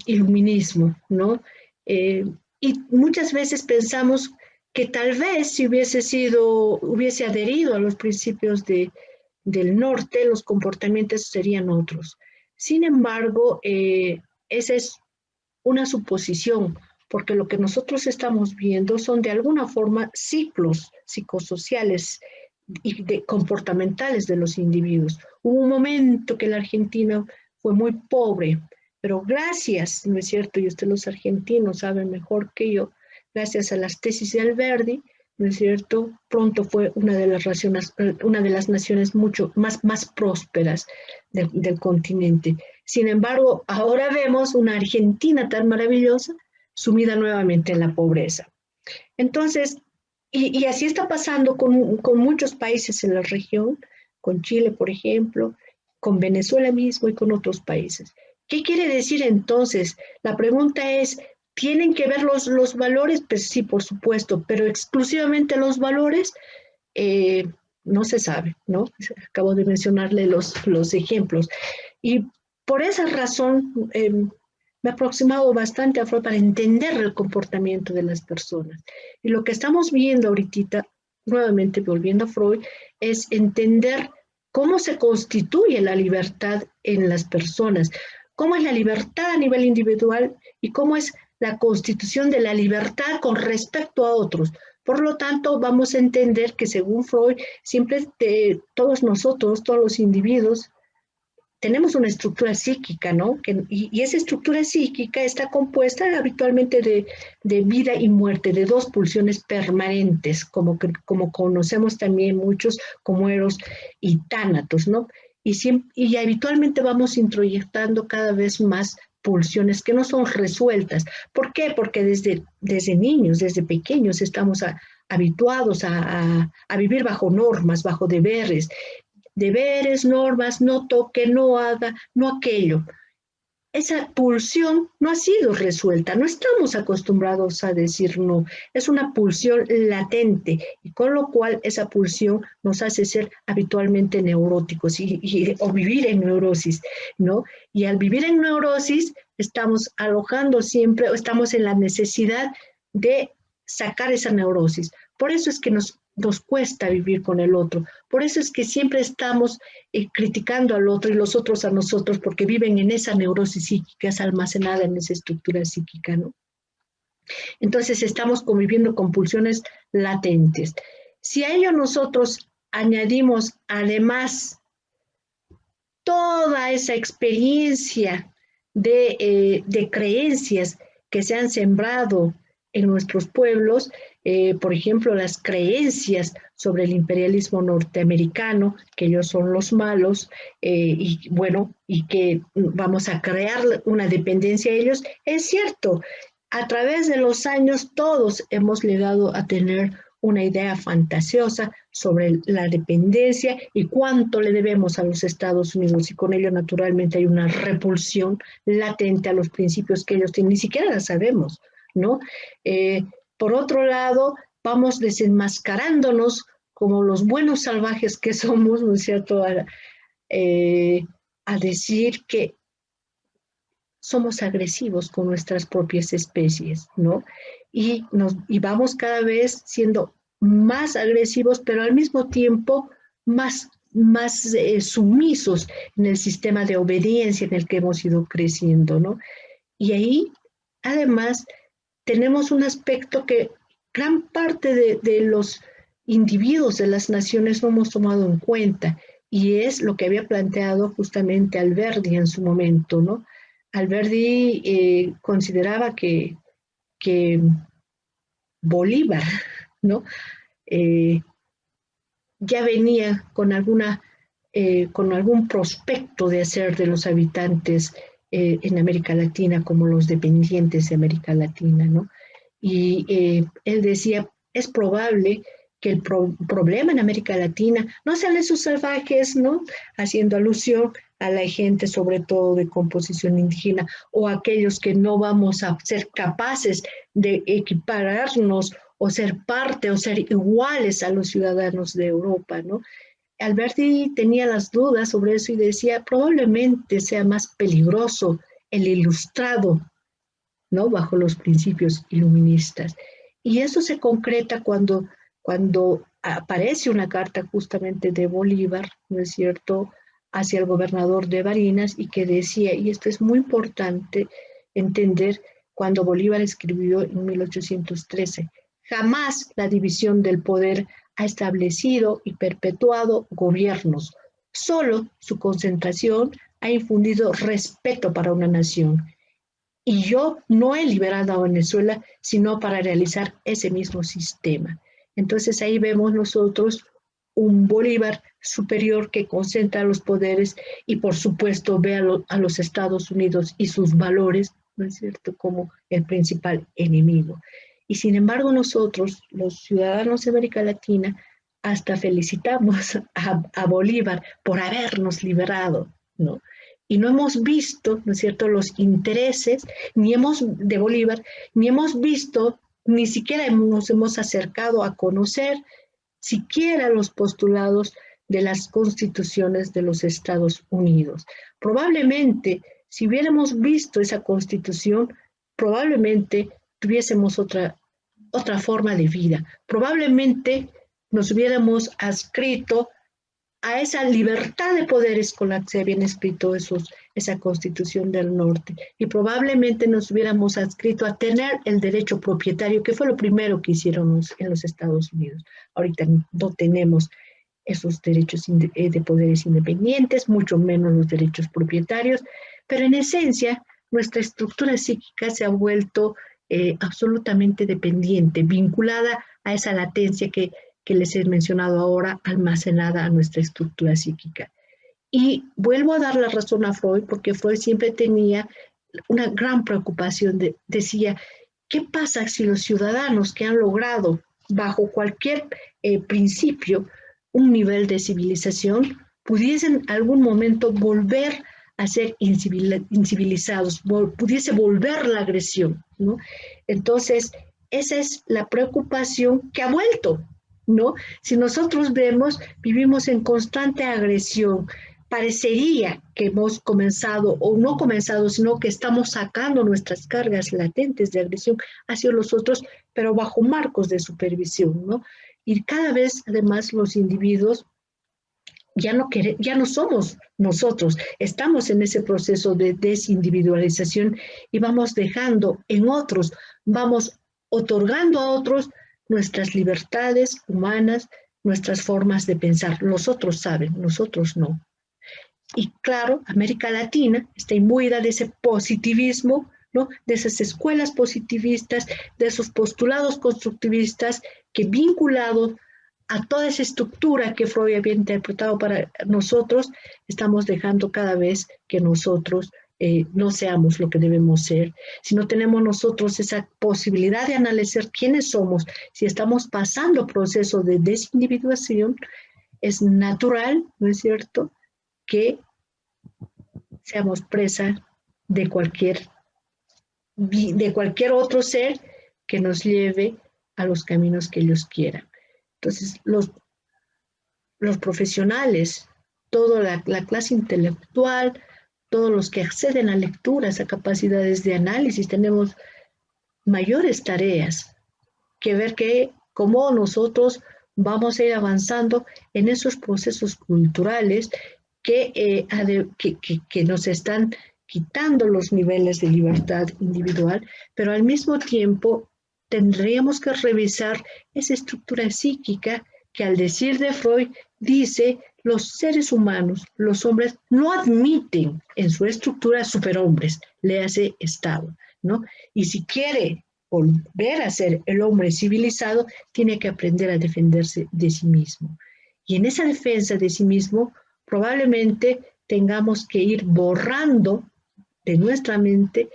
iluminismo, ¿no? Y muchas veces pensamos que tal vez si hubiese adherido a los principios del norte, los comportamientos serían otros. Sin embargo, esa es una suposición, porque lo que nosotros estamos viendo son de alguna forma ciclos psicosociales y comportamentales de los individuos. Hubo un momento que la Argentina fue muy pobre, pero gracias, ¿no es cierto? Y ustedes los argentinos saben mejor que yo, gracias a las tesis de Alberdi, ¿no es cierto? Pronto fue una de las naciones mucho más prósperas del continente. Sin embargo, ahora vemos una Argentina tan maravillosa sumida nuevamente en la pobreza. Entonces, y así está pasando con muchos países en la región, con Chile, por ejemplo, con Venezuela mismo y con otros países. ¿Qué quiere decir entonces? La pregunta es, ¿tienen que ver los valores? Pues sí, por supuesto, pero exclusivamente los valores no se sabe, ¿no? Acabo de mencionarle los ejemplos. Y por esa razón me he aproximado bastante a Freud para entender el comportamiento de las personas. Y lo que estamos viendo ahorita, nuevamente volviendo a Freud, es entender cómo se constituye la libertad en las personas, cómo es la libertad a nivel individual y cómo es la constitución de la libertad con respecto a otros, Por lo tanto, vamos a entender que según Freud, siempre todos nosotros, todos los individuos, tenemos una estructura psíquica, ¿no? Y esa estructura psíquica está compuesta habitualmente de vida y muerte, de dos pulsiones permanentes, como conocemos también muchos como Eros y Tánatos, ¿no? Y habitualmente vamos introyectando cada vez más pulsiones que no son resueltas. ¿Por qué? Porque desde niños, desde pequeños, estamos habituados a vivir bajo normas, bajo deberes, normas, no toque, no haga, no aquello. Esa pulsión no ha sido resuelta, no estamos acostumbrados a decir no, es una pulsión latente y con lo cual esa pulsión nos hace ser habitualmente neuróticos o vivir en neurosis, ¿no? Y al vivir en neurosis estamos alojando siempre, o estamos en la necesidad de sacar esa neurosis. Por eso es que nos cuesta vivir con el otro. Por eso es que siempre estamos criticando al otro y los otros a nosotros, porque viven en esa neurosis psíquica, es almacenada en esa estructura psíquica, ¿no? Entonces estamos conviviendo con pulsiones latentes. Si a ello nosotros añadimos además toda esa experiencia de creencias que se han sembrado en nuestros pueblos, por ejemplo, las creencias sobre el imperialismo norteamericano, que ellos son los malos, y que vamos a crear una dependencia a ellos, es cierto, a través de los años todos hemos llegado a tener una idea fantasiosa sobre la dependencia y cuánto le debemos a los Estados Unidos, y con ello naturalmente hay una repulsión latente a los principios que ellos tienen, ni siquiera la sabemos, ¿no? Por otro lado, vamos desenmascarándonos como los buenos salvajes que somos, ¿no es cierto?, a decir que somos agresivos con nuestras propias especies, ¿no? Y vamos cada vez siendo más agresivos, pero al mismo tiempo más sumisos en el sistema de obediencia en el que hemos ido creciendo, ¿no? Y ahí, además, tenemos un aspecto que gran parte de los individuos de las naciones no hemos tomado en cuenta, y es lo que había planteado justamente Alberdi en su momento, ¿no? Alberdi consideraba que Bolívar, ¿no? Ya venía con algún prospecto de hacer de los habitantes en América Latina como los dependientes de América Latina, ¿no? Y él decía, es probable que el problema en América Latina no sean esos salvajes, ¿no? Haciendo alusión a la gente, sobre todo de composición indígena, o aquellos que no vamos a ser capaces de equipararnos o ser parte o ser iguales a los ciudadanos de Europa, ¿no? Alberti tenía las dudas sobre eso y decía, probablemente sea más peligroso el ilustrado, ¿no?, bajo los principios iluministas. Y eso se concreta cuando aparece una carta justamente de Bolívar, ¿no es cierto?, hacia el gobernador de Barinas, y que decía, y esto es muy importante entender, cuando Bolívar escribió en 1813, jamás la división del poder ha establecido y perpetuado gobiernos. Solo su concentración ha infundido respeto para una nación. Y yo no he liberado a Venezuela sino para realizar ese mismo sistema. Entonces ahí vemos nosotros un Bolívar superior que concentra los poderes y por supuesto ve a los Estados Unidos y sus valores, ¿no es cierto?, como el principal enemigo. Y sin embargo nosotros, los ciudadanos de América Latina, hasta felicitamos a Bolívar por habernos liberado, ¿no? Y no hemos visto, ¿no es cierto?, los intereses de Bolívar, ni hemos visto, ni siquiera nos hemos acercado a conocer siquiera los postulados de las constituciones de los Estados Unidos. Probablemente, si hubiéramos visto esa constitución, probablemente tuviésemos otra forma de vida. Probablemente nos hubiéramos adscrito a esa libertad de poderes con la que se habían escrito esa Constitución del Norte. Y probablemente nos hubiéramos adscrito a tener el derecho propietario, que fue lo primero que hicieron en los Estados Unidos. Ahorita no tenemos esos derechos de poderes independientes, mucho menos los derechos propietarios, pero en esencia nuestra estructura psíquica se ha vuelto absolutamente dependiente, vinculada a esa latencia que les he mencionado ahora, almacenada a nuestra estructura psíquica. Y vuelvo a dar la razón a Freud, porque Freud siempre tenía una gran preocupación, decía, ¿qué pasa si los ciudadanos que han logrado, bajo cualquier principio, un nivel de civilización, pudiesen en algún momento volver a ser incivilizados, pudiese volver la agresión, ¿no? Entonces, esa es la preocupación que ha vuelto, ¿no? Si nosotros vivimos en constante agresión, parecería que hemos comenzado, o no comenzado, sino que estamos sacando nuestras cargas latentes de agresión hacia los otros, pero bajo marcos de supervisión, ¿no? Y cada vez, además, los individuos ya no somos nosotros, estamos en ese proceso de desindividualización y vamos dejando en otros, vamos otorgando a otros nuestras libertades humanas, nuestras formas de pensar. Los otros saben, nosotros no. Y claro, América Latina está imbuida de ese positivismo, ¿no? De esas escuelas positivistas, de esos postulados constructivistas que vinculados a toda esa estructura que Freud había interpretado para nosotros, estamos dejando cada vez que nosotros no seamos lo que debemos ser. Si no tenemos nosotros esa posibilidad de analizar quiénes somos, si estamos pasando proceso de desindividuación, es natural, ¿no es cierto?, que seamos presa de cualquier otro ser que nos lleve a los caminos que ellos quieran. Entonces, los profesionales, toda la clase intelectual, todos los que acceden a lecturas, a capacidades de análisis, tenemos mayores tareas que ver cómo nosotros vamos a ir avanzando en esos procesos culturales que nos están quitando los niveles de libertad individual, pero al mismo tiempo tendríamos que revisar esa estructura psíquica que, al decir de Freud, dice los seres humanos, los hombres, no admiten en su estructura superhombres, léase Estado, ¿no? Y si quiere volver a ser el hombre civilizado, tiene que aprender a defenderse de sí mismo. Y en esa defensa de sí mismo, probablemente tengamos que ir borrando de nuestra mente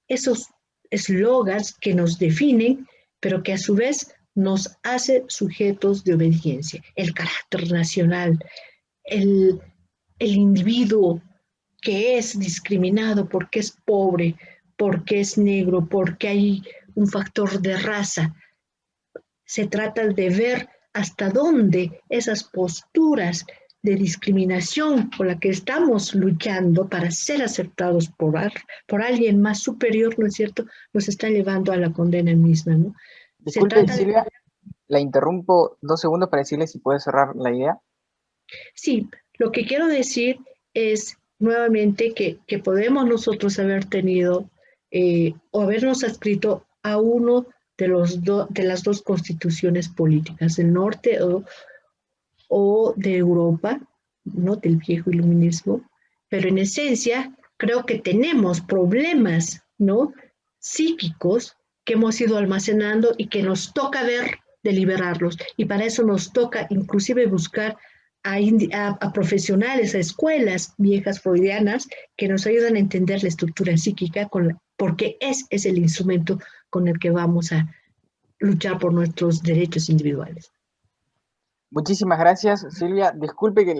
esos eslogans que nos definen, pero que a su vez nos hace sujetos de obediencia. El carácter nacional, el individuo que es discriminado porque es pobre, porque es negro, porque hay un factor de raza. Se trata de ver hasta dónde esas posturas de discriminación con la que estamos luchando para ser aceptados por alguien más superior, ¿no es cierto?, nos están llevando a la condena misma, ¿no?
Disculpe, Silvia, la interrumpo 2 segundos para decirle si puede cerrar la idea.
Sí, lo que quiero decir es nuevamente que podemos nosotros haber tenido o habernos adscrito a uno de las dos constituciones políticas, del norte o de Europa, ¿no?, del viejo iluminismo, pero en esencia creo que tenemos problemas, ¿no?, psíquicos que hemos ido almacenando y que nos toca ver de liberarlos, y para eso nos toca inclusive buscar a profesionales, a escuelas viejas freudianas que nos ayudan a entender la estructura psíquica, porque es el instrumento con el que vamos a luchar por nuestros derechos individuales.
Muchísimas gracias, Silvia. Disculpe que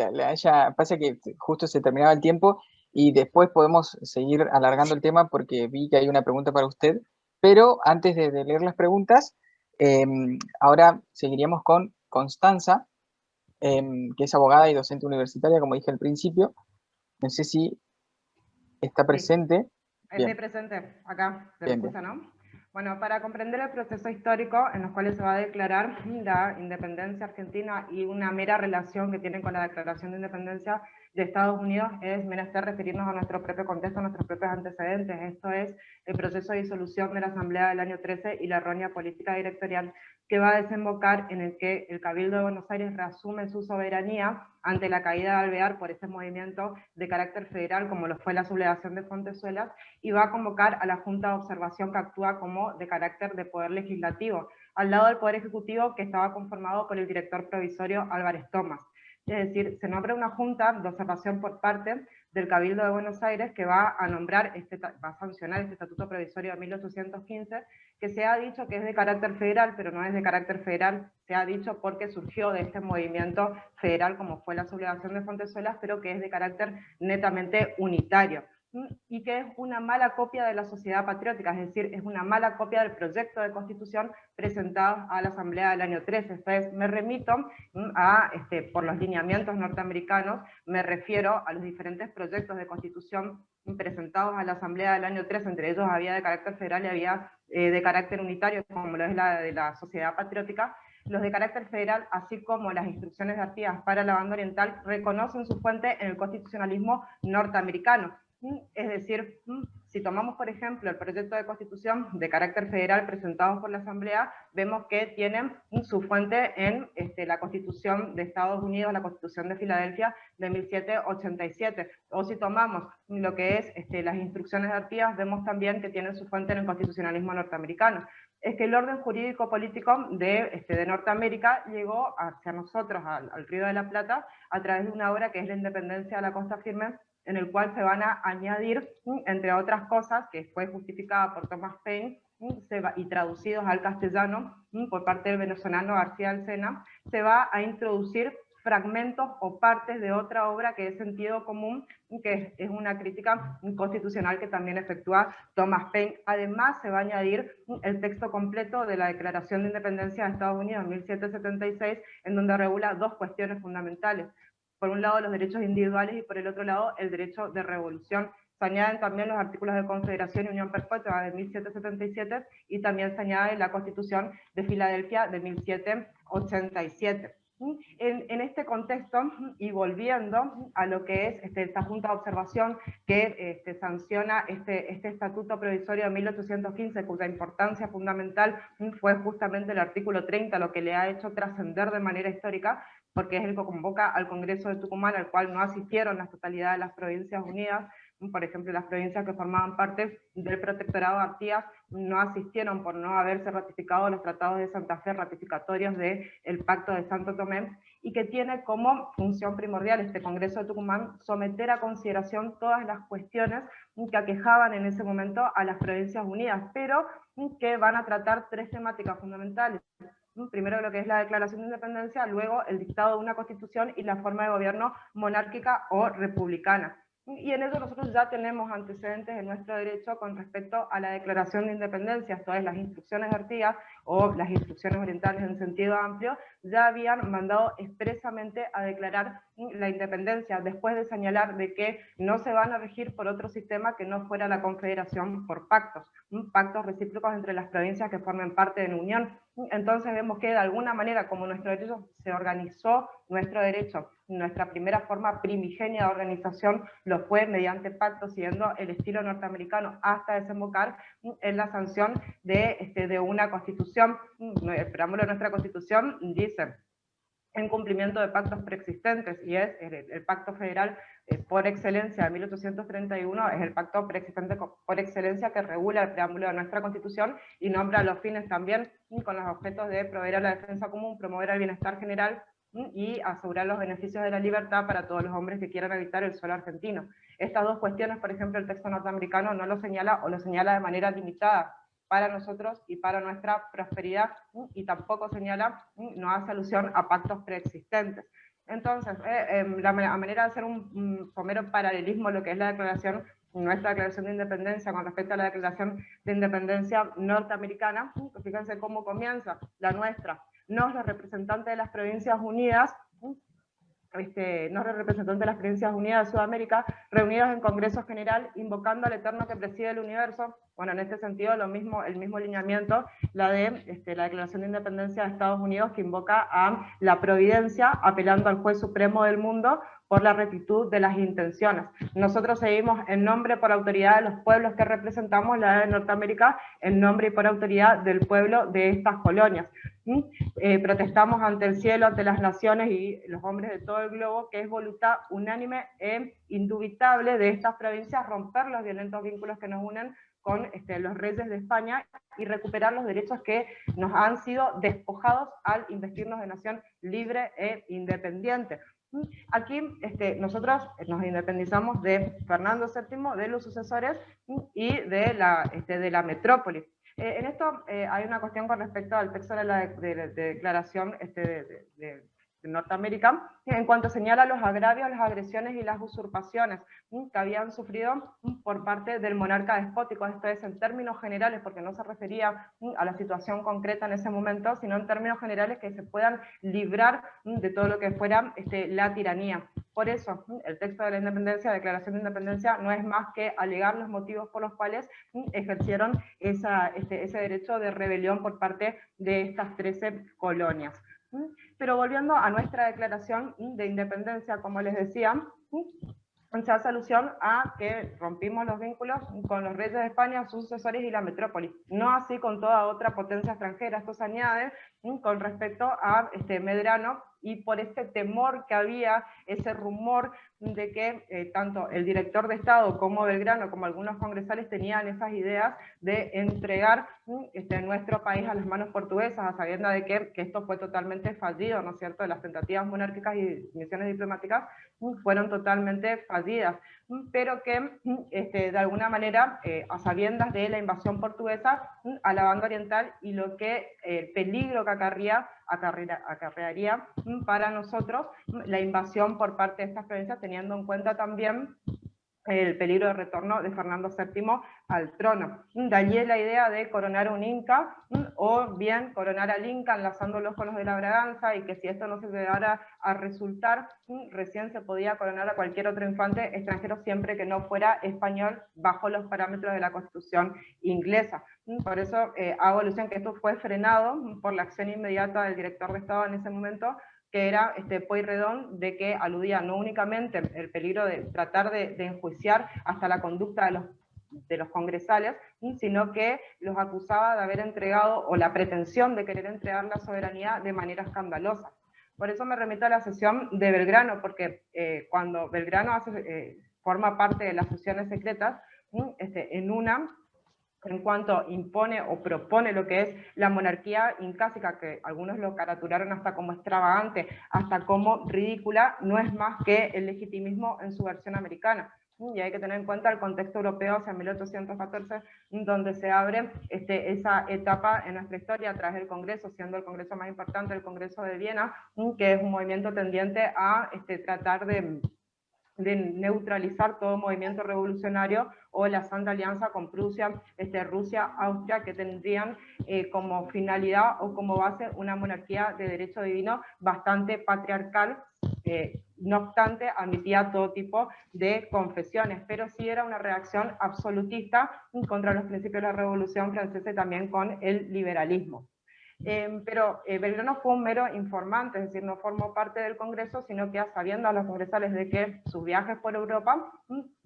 pasa que justo se terminaba el tiempo y después podemos seguir alargando el tema porque vi que hay una pregunta para usted, pero antes de leer las preguntas, ahora seguiríamos con Constanza, que es abogada y docente universitaria, como dije al principio. No sé si está presente.
Estoy presente acá, ¿se me escucha, no? Bueno, para comprender el proceso histórico en los cuales se va a declarar la independencia argentina y una mera relación que tiene con la declaración de independencia de Estados Unidos, es menester referirnos a nuestro propio contexto, a nuestros propios antecedentes. Esto es el proceso de disolución de la Asamblea del año 13 y la errónea política directorial que va a desembocar en el que el Cabildo de Buenos Aires reasume su soberanía ante la caída de Alvear por ese movimiento de carácter federal, como lo fue la sublevación de Fontezuelas, y va a convocar a la Junta de Observación, que actúa como de carácter de poder legislativo, al lado del Poder Ejecutivo, que estaba conformado por el director provisorio Álvarez Thomas. Es decir, se nombra una junta de observación por parte del Cabildo de Buenos Aires que va a nombrar, va a sancionar este Estatuto Provisorio de 1815, que se ha dicho que es de carácter federal, pero no es de carácter federal, se ha dicho porque surgió de este movimiento federal como fue la sublevación de Fontezuelas, pero que es de carácter netamente unitario, y que es una mala copia de la sociedad patriótica, es decir, es una mala copia del proyecto de constitución presentado a la Asamblea del año 13. Entonces me remito a, por los lineamientos norteamericanos, me refiero a los diferentes proyectos de constitución presentados a la Asamblea del año 13, entre ellos había de carácter federal y había de carácter unitario, como lo es la de la sociedad patriótica. Los de carácter federal, así como las instrucciones de Artigas para la banda oriental, reconocen su fuente en el constitucionalismo norteamericano. Es decir, si tomamos, por ejemplo, el proyecto de constitución de carácter federal presentado por la Asamblea, vemos que tienen su fuente en la Constitución de Estados Unidos, la Constitución de Filadelfia de 1787. O si tomamos lo que es las instrucciones de Artigas, vemos también que tienen su fuente en el constitucionalismo norteamericano. Es que el orden jurídico-político de Norteamérica llegó hacia nosotros, al Río de la Plata, a través de una obra que es La Independencia de la Costa Firme, en el cual se van a añadir, entre otras cosas, que fue justificada por Thomas Paine y traducidos al castellano por parte del venezolano García Alsena, se va a introducir fragmentos o partes de otra obra que es Sentido Común, que es una crítica constitucional que también efectúa Thomas Paine. Además, se va a añadir el texto completo de la Declaración de Independencia de Estados Unidos en 1776, en donde regula dos cuestiones fundamentales. Por un lado, los derechos individuales, y por el otro lado, el derecho de revolución. Se añaden también los artículos de Confederación y Unión Perpetua de 1777, y también se añade la Constitución de Filadelfia de 1787. En este contexto, y volviendo a lo que es esta Junta de Observación que sanciona este Estatuto Provisorio de 1815, cuya importancia fundamental fue justamente el artículo 30, lo que le ha hecho trascender de manera histórica, porque es el que convoca al Congreso de Tucumán, al cual no asistieron la totalidad de las Provincias Unidas. Por ejemplo, las provincias que formaban parte del protectorado de Artigas no asistieron por no haberse ratificado los tratados de Santa Fe ratificatorios del Pacto de Santo Tomé, y que tiene como función primordial este Congreso de Tucumán someter a consideración todas las cuestiones que aquejaban en ese momento a las Provincias Unidas, pero que van a tratar tres temáticas fundamentales. Primero lo que es la declaración de independencia, luego el dictado de una constitución y la forma de gobierno monárquica o republicana. Y en eso nosotros ya tenemos antecedentes en nuestro derecho con respecto a la declaración de independencia, esto es, las instrucciones de Artigas o las instrucciones orientales en sentido amplio, ya habían mandado expresamente a declarar la independencia, después de señalar de que no se van a regir por otro sistema que no fuera la confederación por pactos, pactos recíprocos entre las provincias que formen parte de la Unión. Entonces vemos que de alguna manera, como nuestro derecho se organizó, nuestra primera forma primigenia de organización lo fue mediante pactos, siguiendo el estilo norteamericano, hasta desembocar en la sanción de una constitución. El preámbulo de nuestra constitución dice: en cumplimiento de pactos preexistentes, y es el pacto federal por excelencia de 1831, es el pacto preexistente por excelencia que regula el preámbulo de nuestra Constitución y nombra los fines también con los objetos de proveer a la defensa común, promover el bienestar general y asegurar los beneficios de la libertad para todos los hombres que quieran habitar el suelo argentino. Estas dos cuestiones, por ejemplo, el texto norteamericano no lo señala, o lo señala de manera limitada para nosotros y para nuestra prosperidad, y tampoco señala, no hace alusión a pactos preexistentes. Entonces, la manera de hacer un somero paralelismo lo que es la declaración, nuestra declaración de independencia con respecto a la declaración de independencia norteamericana, fíjense cómo comienza la nuestra. Los representantes de las Provincias Unidas no representante de las Provincias Unidas de Sudamérica, reunidos en Congreso General, invocando al Eterno que preside el universo. Bueno, en este sentido, el mismo lineamiento, la Declaración de Independencia de Estados Unidos, que invoca a la providencia, apelando al juez supremo del mundo por la rectitud de las intenciones. Nosotros seguimos en nombre por autoridad de los pueblos que representamos, la de Norteamérica, en nombre y por autoridad del pueblo de estas colonias. Protestamos ante el cielo, ante las naciones y los hombres de todo el globo, que es voluntad unánime e indubitable de estas provincias romper los violentos vínculos que nos unen con los reyes de España y recuperar los derechos que nos han sido despojados al investirnos de nación libre e independiente. Aquí nosotros nos independizamos de Fernando VII, de los sucesores y de la metrópoli. En esto hay una cuestión con respecto al texto de la declaración de Norteamérica, en cuanto señala los agravios, las agresiones y las usurpaciones que habían sufrido por parte del monarca despótico. Esto es en términos generales, porque no se refería a la situación concreta en ese momento, sino en términos generales que se puedan librar de todo lo que fuera la tiranía. Por eso, el texto de la independencia, Declaración de Independencia, no es más que alegar los motivos por los cuales ejercieron ese derecho de rebelión por parte de estas 13 colonias. Pero volviendo a nuestra declaración de independencia, como les decía, se hace alusión a que rompimos los vínculos con los reyes de España, sus sucesores y la metrópoli. No así con toda otra potencia extranjera. Esto se añade con respecto a Medrano, y por ese temor que había, ese rumor de que tanto el director de Estado como Belgrano, como algunos congresales, tenían esas ideas de entregar nuestro país a las manos portuguesas, a sabiendas de que esto fue totalmente fallido, ¿no es cierto? Las tentativas monárquicas y misiones diplomáticas fueron totalmente fallidas, pero que de alguna manera, a sabiendas de la invasión portuguesa a la banda oriental y lo que el peligro que acarrearía para nosotros la invasión por parte de estas provincias, teniendo en cuenta también el peligro de retorno de Fernando VII al trono. De allí la idea de coronar a un inca, o bien coronar al inca enlazándolos con los de la Braganza, y que si esto no se llegara a resultar, recién se podía coronar a cualquier otro infante extranjero siempre que no fuera español, bajo los parámetros de la Constitución inglesa. Por eso hago alusión que esto fue frenado por la acción inmediata del director de Estado en ese momento, que era Pueyrredón, de que aludía no únicamente el peligro de tratar de enjuiciar hasta la conducta de los congresales, sino que los acusaba de haber entregado, o la pretensión de querer entregar la soberanía de manera escandalosa. Por eso me remito a la sesión de Belgrano, porque cuando Belgrano forma parte de las sesiones secretas, en cuanto impone o propone lo que es la monarquía incásica, que algunos lo caraturaron hasta como extravagante, hasta como ridícula, no es más que el legitimismo en su versión americana. Y hay que tener en cuenta el contexto europeo hacia 1814, donde se abre esa etapa en nuestra historia a través del Congreso, siendo el Congreso más importante el Congreso de Viena, que es un movimiento tendiente a tratar de neutralizar todo movimiento revolucionario, o la Santa Alianza con Prusia, Rusia, Austria, que tendrían como finalidad o como base una monarquía de derecho divino bastante patriarcal. No obstante, admitía todo tipo de confesiones, pero sí era una reacción absolutista contra los principios de la Revolución Francesa y también con el liberalismo. Pero Belgrano fue un mero informante, es decir, no formó parte del Congreso, sino que, sabiendo a los congresales de que sus viajes por Europa,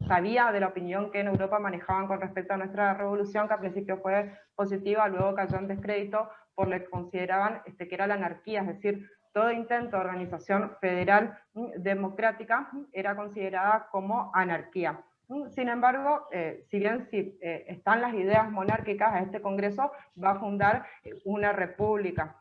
sabía de la opinión que en Europa manejaban con respecto a nuestra revolución, que al principio fue positiva, luego cayó en descrédito por lo que consideraban que era la anarquía, es decir, todo intento de organización federal democrática era considerada como anarquía. Sin embargo, si bien están las ideas monárquicas, a este Congreso va a fundar una república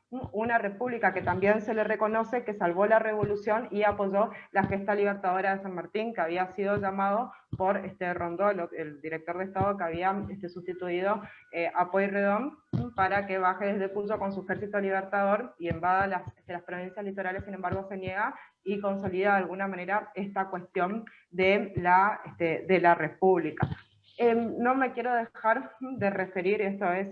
que también se le reconoce que salvó la revolución y apoyó la gesta libertadora de San Martín, que había sido llamado por Rondó, el director de Estado que había sustituido a Pueyrredón, para que baje desde Cuyo con su ejército libertador y invada las provincias litorales. Sin embargo, se niega y consolida de alguna manera esta cuestión de la república. No me quiero dejar de referir, esto es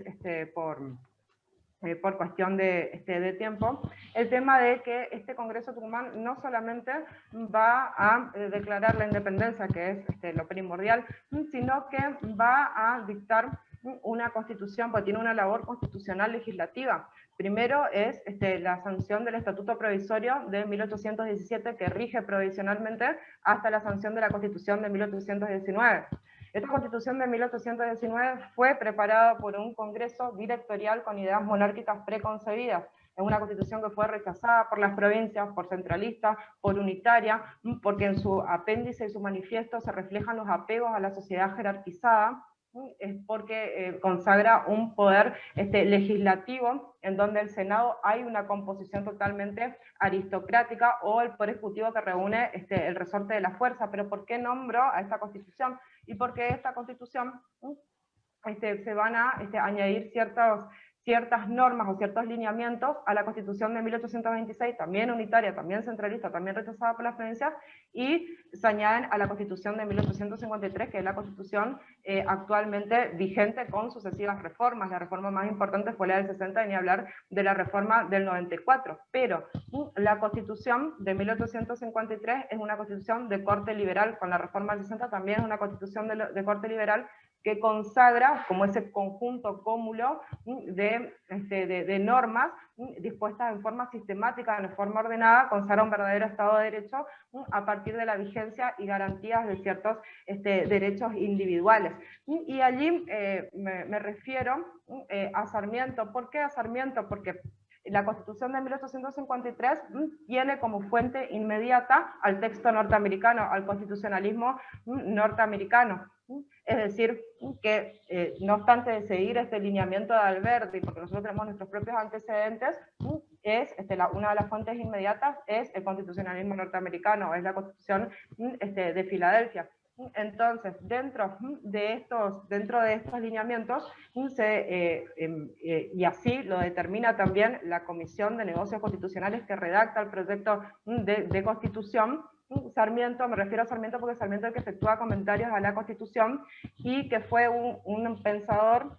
por cuestión de tiempo, el tema de que este Congreso Tucumán no solamente va a declarar la independencia, que es lo primordial, sino que va a dictar una constitución, porque tiene una labor constitucional legislativa. Primero es la sanción del Estatuto Provisorio de 1817, que rige provisionalmente hasta la sanción de la Constitución de 1819. Esta Constitución de 1819 fue preparada por un Congreso directorial con ideas monárquicas preconcebidas. Es una Constitución que fue rechazada por las provincias, por centralistas, por unitaria, porque en su apéndice y su manifiesto se reflejan los apegos a la sociedad jerarquizada, es porque consagra un poder legislativo en donde el Senado hay una composición totalmente aristocrática, o el Poder Ejecutivo que reúne el resorte de la fuerza. Pero ¿por qué nombro a esta Constitución? Y porque esta Constitución se van a añadir ciertas normas o ciertos lineamientos a la Constitución de 1826, también unitaria, también centralista, también rechazada por las provincias, y se añaden a la Constitución de 1853, que es la Constitución actualmente vigente con sucesivas reformas. La reforma más importante fue la del 60, y ni hablar de la reforma del 94, pero la Constitución de 1853 es una Constitución de corte liberal, con la reforma del 60 también es una Constitución de corte liberal, que consagra como ese conjunto cúmulo de normas dispuestas en forma sistemática, en forma ordenada, consagra un verdadero Estado de Derecho a partir de la vigencia y garantías de ciertos derechos individuales. Y allí me refiero a Sarmiento. ¿Por qué a Sarmiento? Porque la Constitución de 1853 tiene como fuente inmediata al texto norteamericano, al constitucionalismo norteamericano. Es decir, que no obstante de seguir este lineamiento de Alberti, porque nosotros tenemos nuestros propios antecedentes, una de las fuentes inmediatas es el constitucionalismo norteamericano, es la Constitución de Filadelfia. Entonces, dentro de estos lineamientos, y así lo determina también la Comisión de Negocios Constitucionales que redacta el proyecto de Constitución, Sarmiento, me refiero a Sarmiento porque Sarmiento es el que efectúa comentarios a la Constitución, y que fue un pensador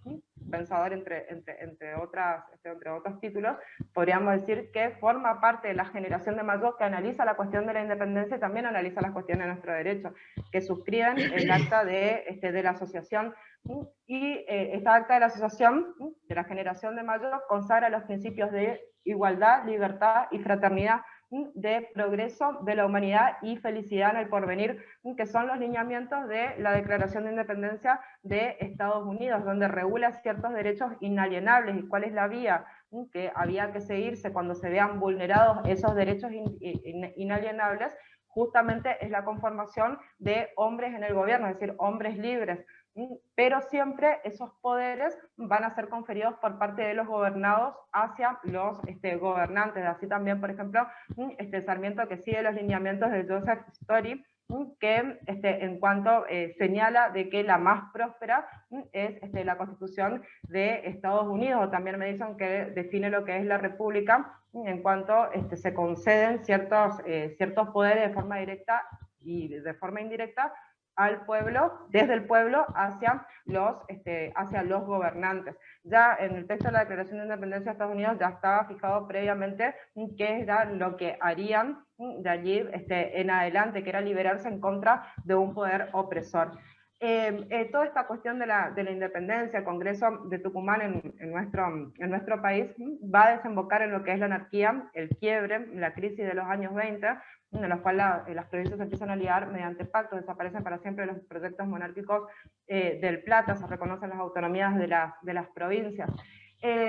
entre otros títulos, podríamos decir que forma parte de la generación de Mayo, que analiza la cuestión de la independencia y también analiza las cuestiones de nuestro derecho, que suscriben el acta de la asociación, y esta acta de la asociación de la generación de Mayo consagra los principios de igualdad, libertad y fraternidad, de progreso de la humanidad y felicidad en el porvenir, que son los lineamientos de la Declaración de Independencia de Estados Unidos, donde regula ciertos derechos inalienables y cuál es la vía que había que seguirse cuando se vean vulnerados esos derechos inalienables. Justamente es la conformación de hombres en el gobierno, es decir, hombres libres, pero siempre esos poderes van a ser conferidos por parte de los gobernados hacia los gobernantes. Así también, por ejemplo, Sarmiento, que sigue los lineamientos de Joseph Story, que en cuanto señala de que la más próspera es la Constitución de Estados Unidos, o también me dicen que define lo que es la República, en cuanto se conceden ciertos poderes de forma directa y de forma indirecta al pueblo, desde el pueblo hacia los gobernantes. Ya en el texto de la Declaración de Independencia de Estados Unidos ya estaba fijado previamente qué era lo que harían de allí en adelante, que era liberarse en contra de un poder opresor. Toda esta cuestión de la independencia, el Congreso de Tucumán en nuestro país va a desembocar en lo que es la anarquía, el quiebre, la crisis de los años 20, en los cuales las provincias se empiezan a liar mediante pactos, desaparecen para siempre los proyectos monárquicos del Plata, se reconocen las autonomías de las provincias.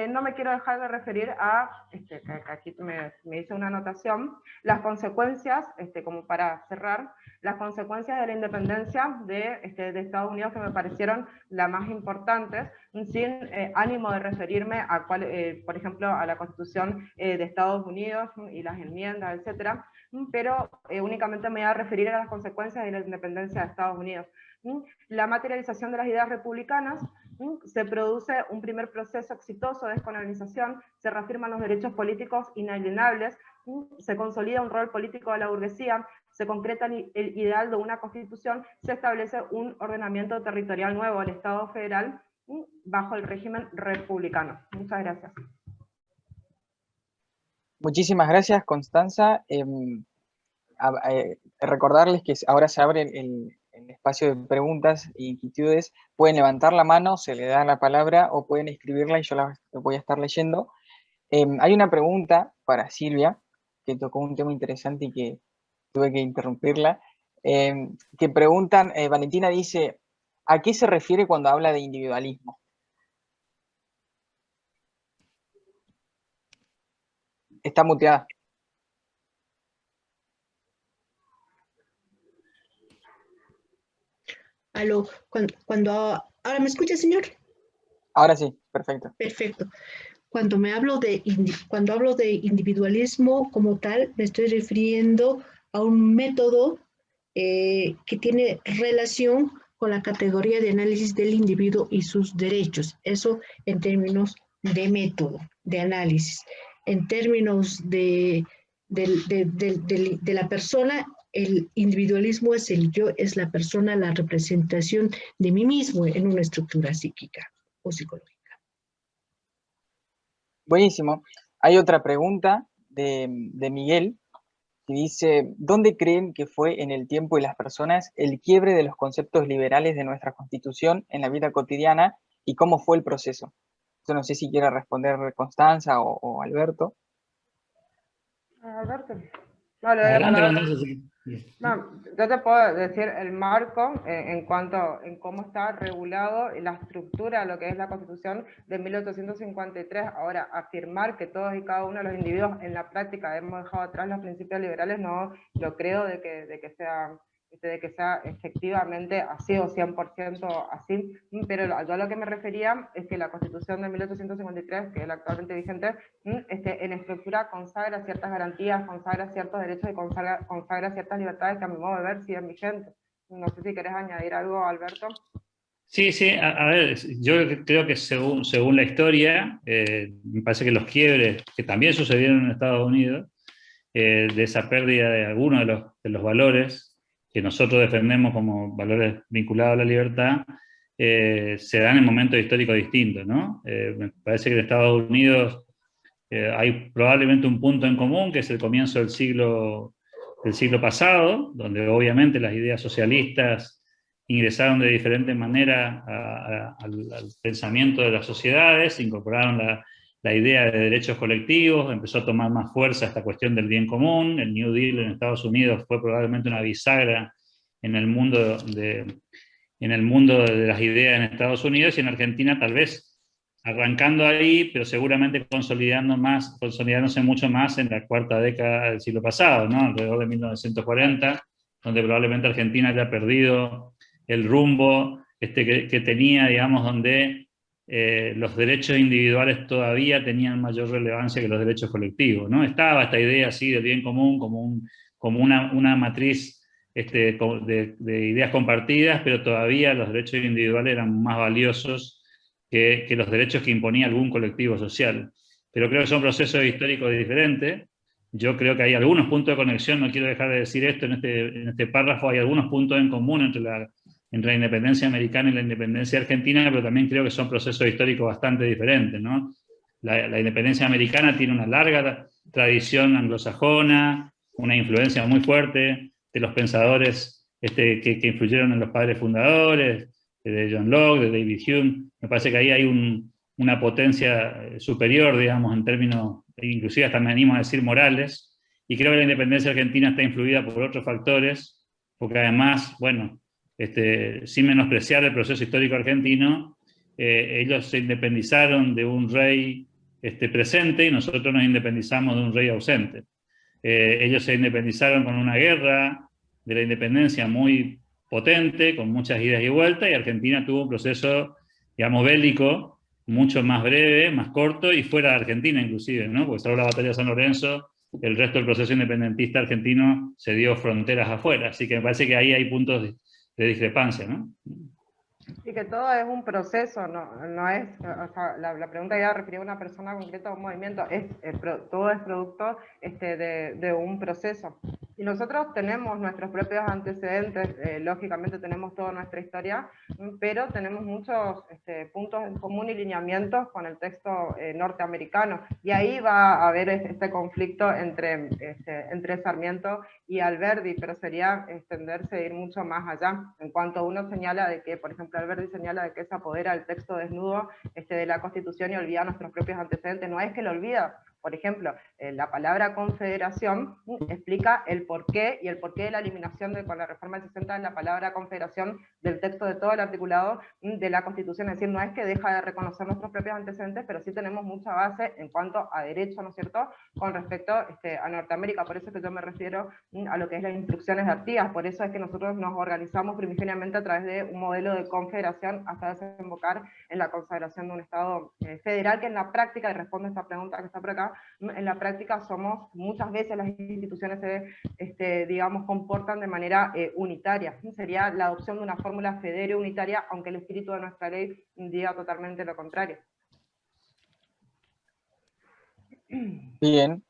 No me quiero dejar de referir a, aquí me hice una anotación, las consecuencias, como para cerrar, las consecuencias de la independencia de Estados Unidos, que me parecieron las más importantes, sin ánimo de referirme a por ejemplo, a la Constitución de Estados Unidos y las enmiendas, etcétera, pero únicamente me voy a referir a las consecuencias de la independencia de Estados Unidos. La materialización de las ideas republicanas, se produce un primer proceso exitoso de descolonización, se reafirman los derechos políticos inalienables, se consolida un rol político de la burguesía, se concreta el ideal de una constitución, se establece un ordenamiento territorial nuevo, el Estado federal, bajo el régimen republicano. Muchas gracias.
Muchísimas gracias, Constanza. Recordarles que ahora se abre el espacio de preguntas e inquietudes. Pueden levantar la mano, se le da la palabra, o pueden escribirla y yo la voy a estar leyendo. Hay una pregunta para Silvia, que tocó un tema interesante y que tuve que interrumpirla, que preguntan, Valentina dice, ¿a qué se refiere cuando habla de individualismo? Está muteada.
Aló, ¿ahora me escucha, señor?
Ahora sí, perfecto.
Perfecto. Cuando hablo de individualismo como tal, me estoy refiriendo a un método que tiene relación con la categoría de análisis del individuo y sus derechos. Eso en términos de método, de análisis. En términos de la persona, el individualismo es el yo, es la persona, la representación de mí mismo en una estructura psíquica o psicológica.
Buenísimo. Hay otra pregunta de Miguel, que dice, ¿dónde creen que fue en el tiempo y las personas el quiebre de los conceptos liberales de nuestra Constitución en la vida cotidiana y cómo fue el proceso? Yo no sé si quiere responder Constanza o Alberto.
Alberto.
Adelante, Constanza.
No, yo te puedo decir el marco en cuanto en cómo está regulado la estructura de lo que es la Constitución de 1853. Ahora, afirmar que todos y cada uno de los individuos en la práctica hemos dejado atrás los principios liberales, no lo creo de que sea efectivamente así o 100% así, pero yo a lo que me refería es que la Constitución de 1853, que es la actualmente vigente, en estructura consagra ciertas garantías, consagra ciertos derechos y consagra ciertas libertades que a mi modo de ver siguen vigentes. No sé si querés añadir algo, Alberto.
Sí, sí, a ver, yo creo que según la historia, me parece que los quiebres que también sucedieron en Estados Unidos, de esa pérdida de algunos de los valores que nosotros defendemos como valores vinculados a la libertad, se dan en momentos históricos distintos, ¿no? Me parece que en Estados Unidos hay probablemente un punto en común, que es el comienzo del siglo pasado, donde obviamente las ideas socialistas ingresaron de diferente manera al pensamiento de las sociedades, incorporaron la idea de derechos colectivos, empezó a tomar más fuerza esta cuestión del bien común. El New Deal en Estados Unidos fue probablemente una bisagra en el mundo de las ideas en Estados Unidos, y en Argentina tal vez arrancando ahí, pero seguramente consolidándose mucho más en la cuarta década del siglo pasado, ¿no? Alrededor de 1940, donde probablemente Argentina haya perdido el rumbo que tenía, digamos, donde los derechos individuales todavía tenían mayor relevancia que los derechos colectivos, ¿no? Estaba esta idea así del bien común como una matriz de ideas compartidas, pero todavía los derechos individuales eran más valiosos que los derechos que imponía algún colectivo social. Pero creo que son procesos históricos diferentes. Yo creo que hay algunos puntos de conexión, no quiero dejar de decir esto en este párrafo, hay algunos puntos en común entre la independencia americana y la independencia argentina, pero también creo que son procesos históricos bastante diferentes, ¿no? La independencia americana tiene una larga tradición anglosajona, una influencia muy fuerte de los pensadores que influyeron en los padres fundadores, de John Locke, de David Hume. Me parece que ahí hay una potencia superior, digamos, en términos, inclusive hasta me animo a decir morales, y creo que la independencia argentina está influida por otros factores, porque además, bueno, sin menospreciar el proceso histórico argentino, ellos se independizaron de un rey presente y nosotros nos independizamos de un rey ausente. Ellos se independizaron con una guerra de la independencia muy potente, con muchas idas y vueltas, y Argentina tuvo un proceso, digamos, bélico, mucho más breve, más corto, y fuera de Argentina inclusive, ¿no? Porque solo la batalla de San Lorenzo, el resto del proceso independentista argentino se dio fronteras afuera, así que me parece que ahí hay puntos de discrepancia, ¿no?
Y que todo es un proceso, no es, o sea, la pregunta ya refería a una persona concreta o un movimiento, todo es producto de un proceso. Y nosotros tenemos nuestros propios antecedentes, lógicamente tenemos toda nuestra historia, pero tenemos muchos puntos en común y lineamientos con el texto norteamericano. Y ahí va a haber este conflicto entre Sarmiento y Alberdi, pero sería extenderse e ir mucho más allá. En cuanto uno señala de que, por ejemplo, Alberdi señala de que se apodera el texto desnudo de la Constitución y olvida nuestros propios antecedentes, no es que lo olvida. Por ejemplo, la palabra confederación explica el porqué y el porqué de la eliminación con la reforma del 60 de la palabra confederación del texto de todo el articulado de la Constitución. Es decir, no es que deja de reconocer nuestros propios antecedentes, pero sí tenemos mucha base en cuanto a derecho, ¿no es cierto?, con respecto a Norteamérica. Por eso es que yo me refiero a lo que es las instrucciones de Artigas. Por eso es que nosotros nos organizamos primigeniamente a través de un modelo de confederación hasta desembocar en la consagración de un Estado federal, que en la práctica, y respondo a esta pregunta que está por acá, en la práctica somos, muchas veces las instituciones se, digamos, comportan de manera unitaria. Sería la adopción de una fórmula federal unitaria, aunque el espíritu de nuestra ley diga totalmente lo contrario.
Bien,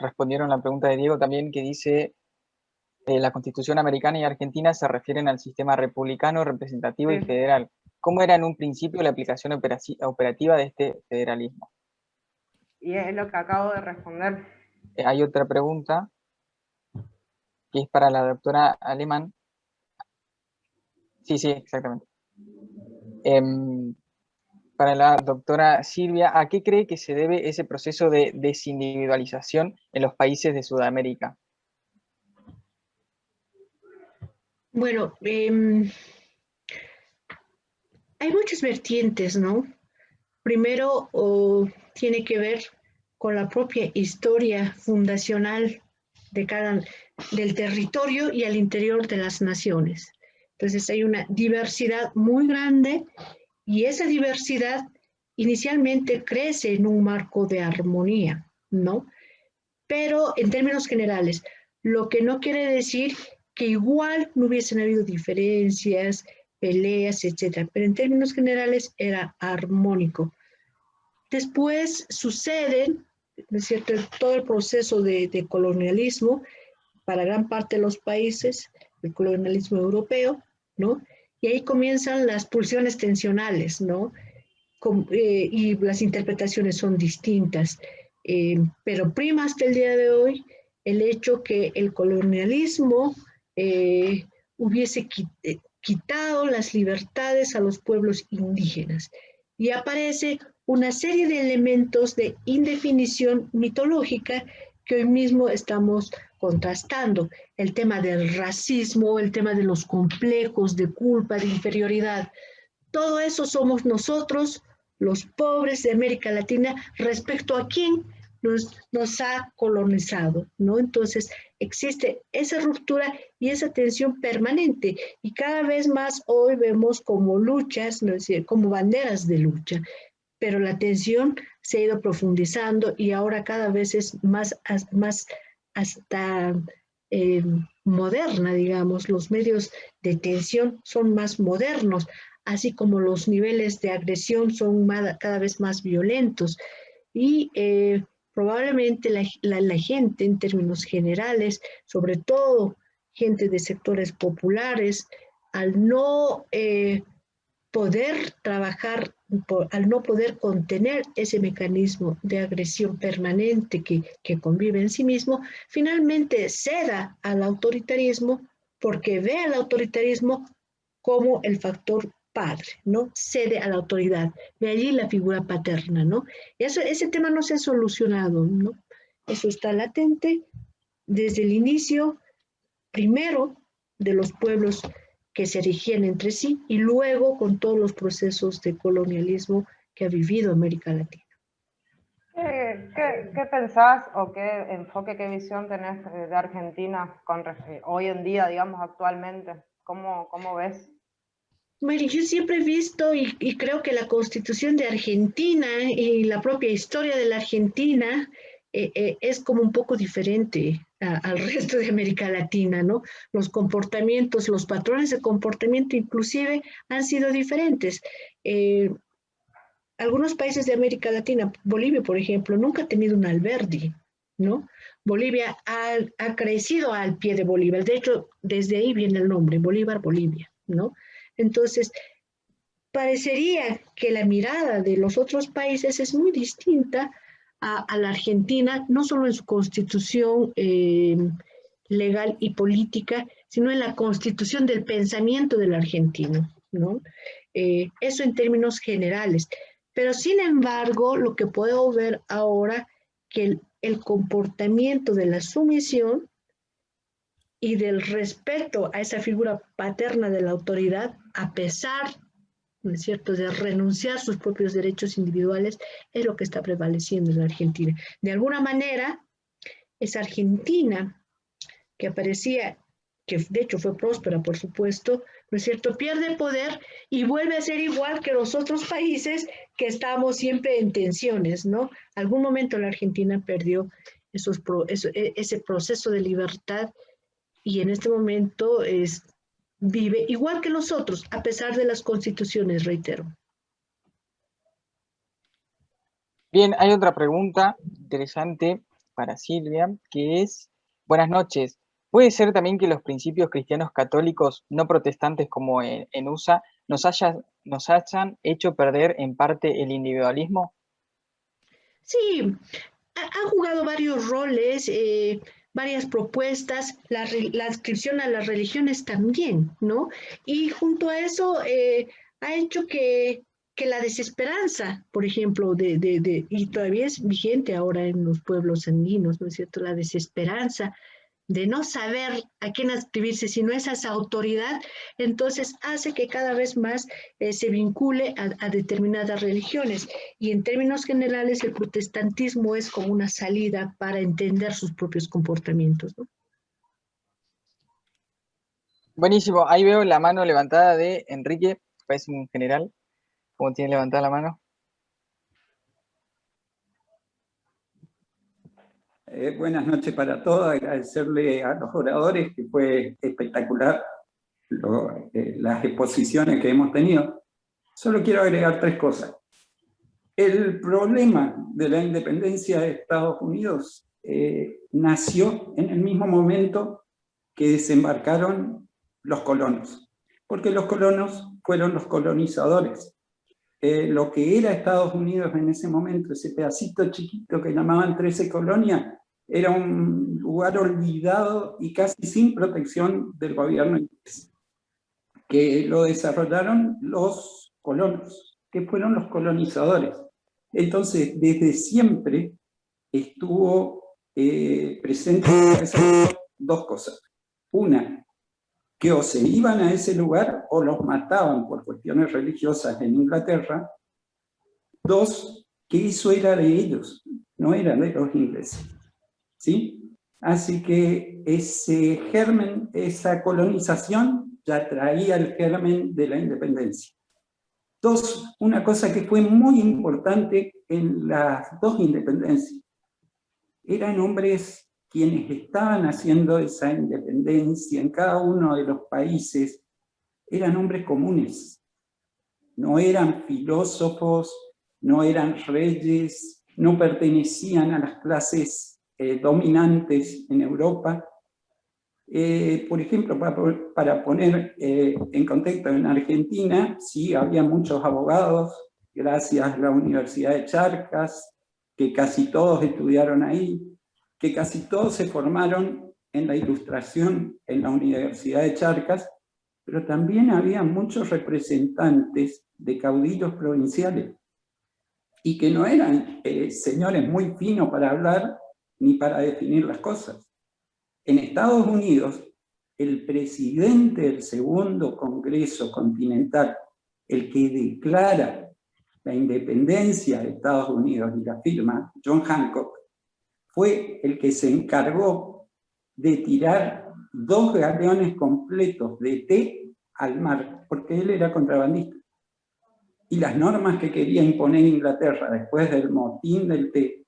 respondieron la pregunta de Diego también, que dice, la Constitución americana y argentina se refieren al sistema republicano, representativo y federal. ¿Cómo era en un principio la aplicación operativa de este federalismo?
Y es lo que acabo de responder.
Hay otra pregunta, que es para la doctora Alemán. Sí, exactamente. Para la doctora Silvia, ¿a qué cree que se debe ese proceso de desindividualización en los países de Sudamérica?
Bueno, hay muchas vertientes, ¿no? Primero, tiene que ver con la propia historia fundacional del territorio y al interior de las naciones. Entonces hay una diversidad muy grande y esa diversidad inicialmente crece en un marco de armonía, ¿no? Pero en términos generales, lo que no quiere decir que igual no hubiesen habido diferencias, peleas, etcétera, pero en términos generales era armónico. Después suceden, ¿no es cierto?, todo el proceso de colonialismo para gran parte de los países, el colonialismo europeo, ¿no? Y ahí comienzan las pulsiones tensionales, ¿no? Y las interpretaciones son distintas. Pero prima hasta el día de hoy el hecho que el colonialismo hubiese quitado las libertades a los pueblos indígenas. Y aparece una serie de elementos de indefinición mitológica que hoy mismo estamos contrastando. El tema del racismo, el tema de los complejos de culpa, de inferioridad. Todo eso somos nosotros, los pobres de América Latina, respecto a quién nos ha colonizado, ¿no? Entonces existe esa ruptura y esa tensión permanente, y cada vez más hoy vemos como luchas, ¿no? Es decir, como banderas de lucha, pero la tensión se ha ido profundizando y ahora cada vez es más hasta moderna, digamos. Los medios de tensión son más modernos, así como los niveles de agresión son cada vez más violentos. Y probablemente la gente, en términos generales, sobre todo gente de sectores populares, al no poder trabajar, al no poder contener ese mecanismo de agresión permanente que convive en sí mismo, finalmente ceda al autoritarismo porque ve al autoritarismo como el factor padre, ¿no? Cede a la autoridad, de allí la figura paterna, ¿no? Ese tema no se ha solucionado, ¿no? Eso está latente desde el inicio, primero, de los pueblos que se erigían entre sí y luego con todos los procesos de colonialismo que ha vivido América Latina.
¿Qué pensás o qué enfoque, qué visión tenés de Argentina hoy en día, digamos, actualmente? ¿Cómo ves?
Bueno, yo siempre he visto y creo que la Constitución de Argentina y la propia historia de la Argentina es como un poco diferente al resto de América Latina, ¿no? Los comportamientos, los patrones de comportamiento inclusive han sido diferentes. Algunos países de América Latina, Bolivia, por ejemplo, nunca ha tenido un Alberdi, ¿no? Bolivia ha crecido al pie de Bolívar. De hecho, desde ahí viene el nombre, Bolívar, Bolivia, ¿no? Entonces, parecería que la mirada de los otros países es muy distinta a la Argentina, no solo en su constitución legal y política, sino en la constitución del pensamiento del argentino, ¿no? Eso en términos generales. Pero sin embargo, lo que puedo ver ahora, que el comportamiento de la sumisión y del respeto a esa figura paterna de la autoridad, a pesar, ¿no es cierto?, de renunciar a sus propios derechos individuales, es lo que está prevaleciendo en la Argentina. De alguna manera, esa Argentina que aparecía, que de hecho fue próspera, por supuesto, ¿no es cierto?, pierde poder y vuelve a ser igual que los otros países que estamos siempre en tensiones, ¿no? Algún momento la Argentina perdió ese proceso de libertad y en este momento vive igual que los otros, a pesar de las constituciones, reitero.
Bien, hay otra pregunta interesante para Silvia, que es, buenas noches, ¿puede ser también que los principios cristianos católicos no protestantes como en USA nos hayan hecho perder en parte el individualismo?
Sí, ha jugado varios roles, varias propuestas, la adscripción a las religiones también, ¿no? Y junto a eso ha hecho que la desesperanza, por ejemplo, y todavía es vigente ahora en los pueblos andinos, ¿no es cierto?, la desesperanza de no saber a quién adscribirse, si no es a esa autoridad, entonces hace que cada vez más se vincule a determinadas religiones. Y en términos generales, el protestantismo es como una salida para entender sus propios comportamientos, ¿no?
Buenísimo, ahí veo la mano levantada de Enrique, parece un general, como tiene levantada la mano.
Buenas noches para todos, agradecerle a los oradores, que fue espectacular las exposiciones que hemos tenido. Solo quiero agregar 3 cosas. El problema de la independencia de Estados Unidos nació en el mismo momento que desembarcaron los colonos, porque los colonos fueron los colonizadores. Lo que era Estados Unidos en ese momento, ese pedacito chiquito que llamaban 13 colonias, era un lugar olvidado y casi sin protección del gobierno inglés, que lo desarrollaron los colonos, que fueron los colonizadores. Entonces, desde siempre estuvo presente esas 2 cosas. Una, que o se iban a ese lugar o los mataban por cuestiones religiosas en Inglaterra. 2, que eso era de ellos, no era de los ingleses. ¿Sí? Así que ese germen, esa colonización, ya traía el germen de la independencia. 2, una cosa que fue muy importante en las 2 independencias. Eran hombres quienes estaban haciendo esa independencia en cada uno de los países, eran hombres comunes. No eran filósofos, no eran reyes, no pertenecían a las clases dominantes en Europa. Por ejemplo, para poner en contexto, en Argentina sí había muchos abogados, gracias a la Universidad de Charcas, que casi todos estudiaron ahí, que casi todos se formaron en la Ilustración en la Universidad de Charcas, pero también había muchos representantes de caudillos provinciales, y que no eran señores muy finos para hablar ni para definir las cosas. En Estados Unidos, el presidente del Segundo Congreso Continental, el que declara la independencia de Estados Unidos y la firma, John Hancock, fue el que se encargó de tirar 2 galeones completos de té al mar, porque él era contrabandista. Y las normas que quería imponer Inglaterra después del motín del té,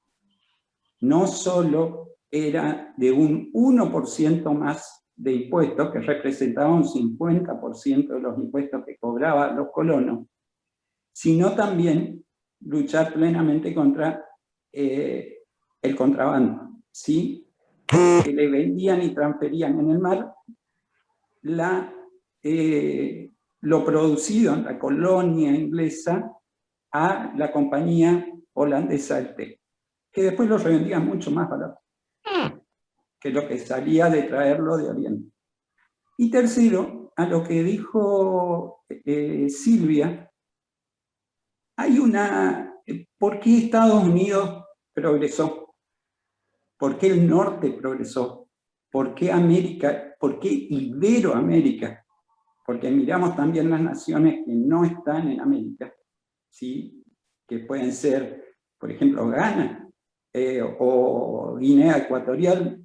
no solo era de un 1% más de impuestos, que representaba un 50% de los impuestos que cobraban los colonos, sino también luchar plenamente contra el contrabando, ¿sí? Que le vendían y transferían en el mar lo producido en la colonia inglesa a la compañía holandesa del té, que después lo revendían mucho más barato que lo que salía de traerlo de Oriente. Y tercero, a lo que dijo Silvia, hay ¿por qué Estados Unidos progresó? ¿Por qué el norte progresó? ¿Por qué América? ¿Por qué Iberoamérica? Porque miramos también las naciones que no están en América, ¿sí? Que pueden ser, por ejemplo, Ghana o Guinea Ecuatorial,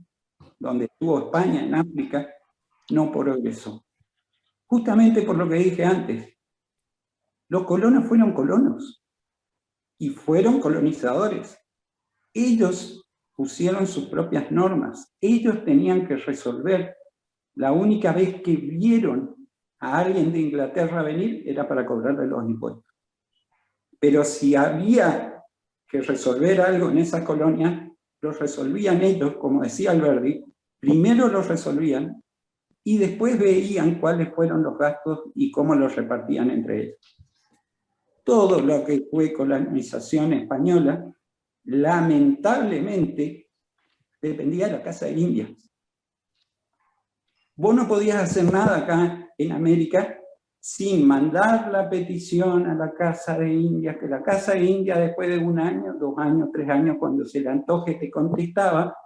donde estuvo España en África, no progresó. Justamente por lo que dije antes, los colonos fueron colonos y fueron colonizadores. Ellos pusieron sus propias normas, ellos tenían que resolver. La única vez que vieron a alguien de Inglaterra venir era para cobrarle los impuestos. Pero si había que resolver algo en esa colonia, lo resolvían ellos, como decía Alberdi, primero lo resolvían y después veían cuáles fueron los gastos y cómo los repartían entre ellos. Todo lo que fue colonización española, lamentablemente, dependía de la Casa de Indias. Vos no podías hacer nada acá en América sin mandar la petición a la Casa de Indias, que la Casa de Indias después de 1 año, 2 años, 3 años, cuando se le antoje te contestaba,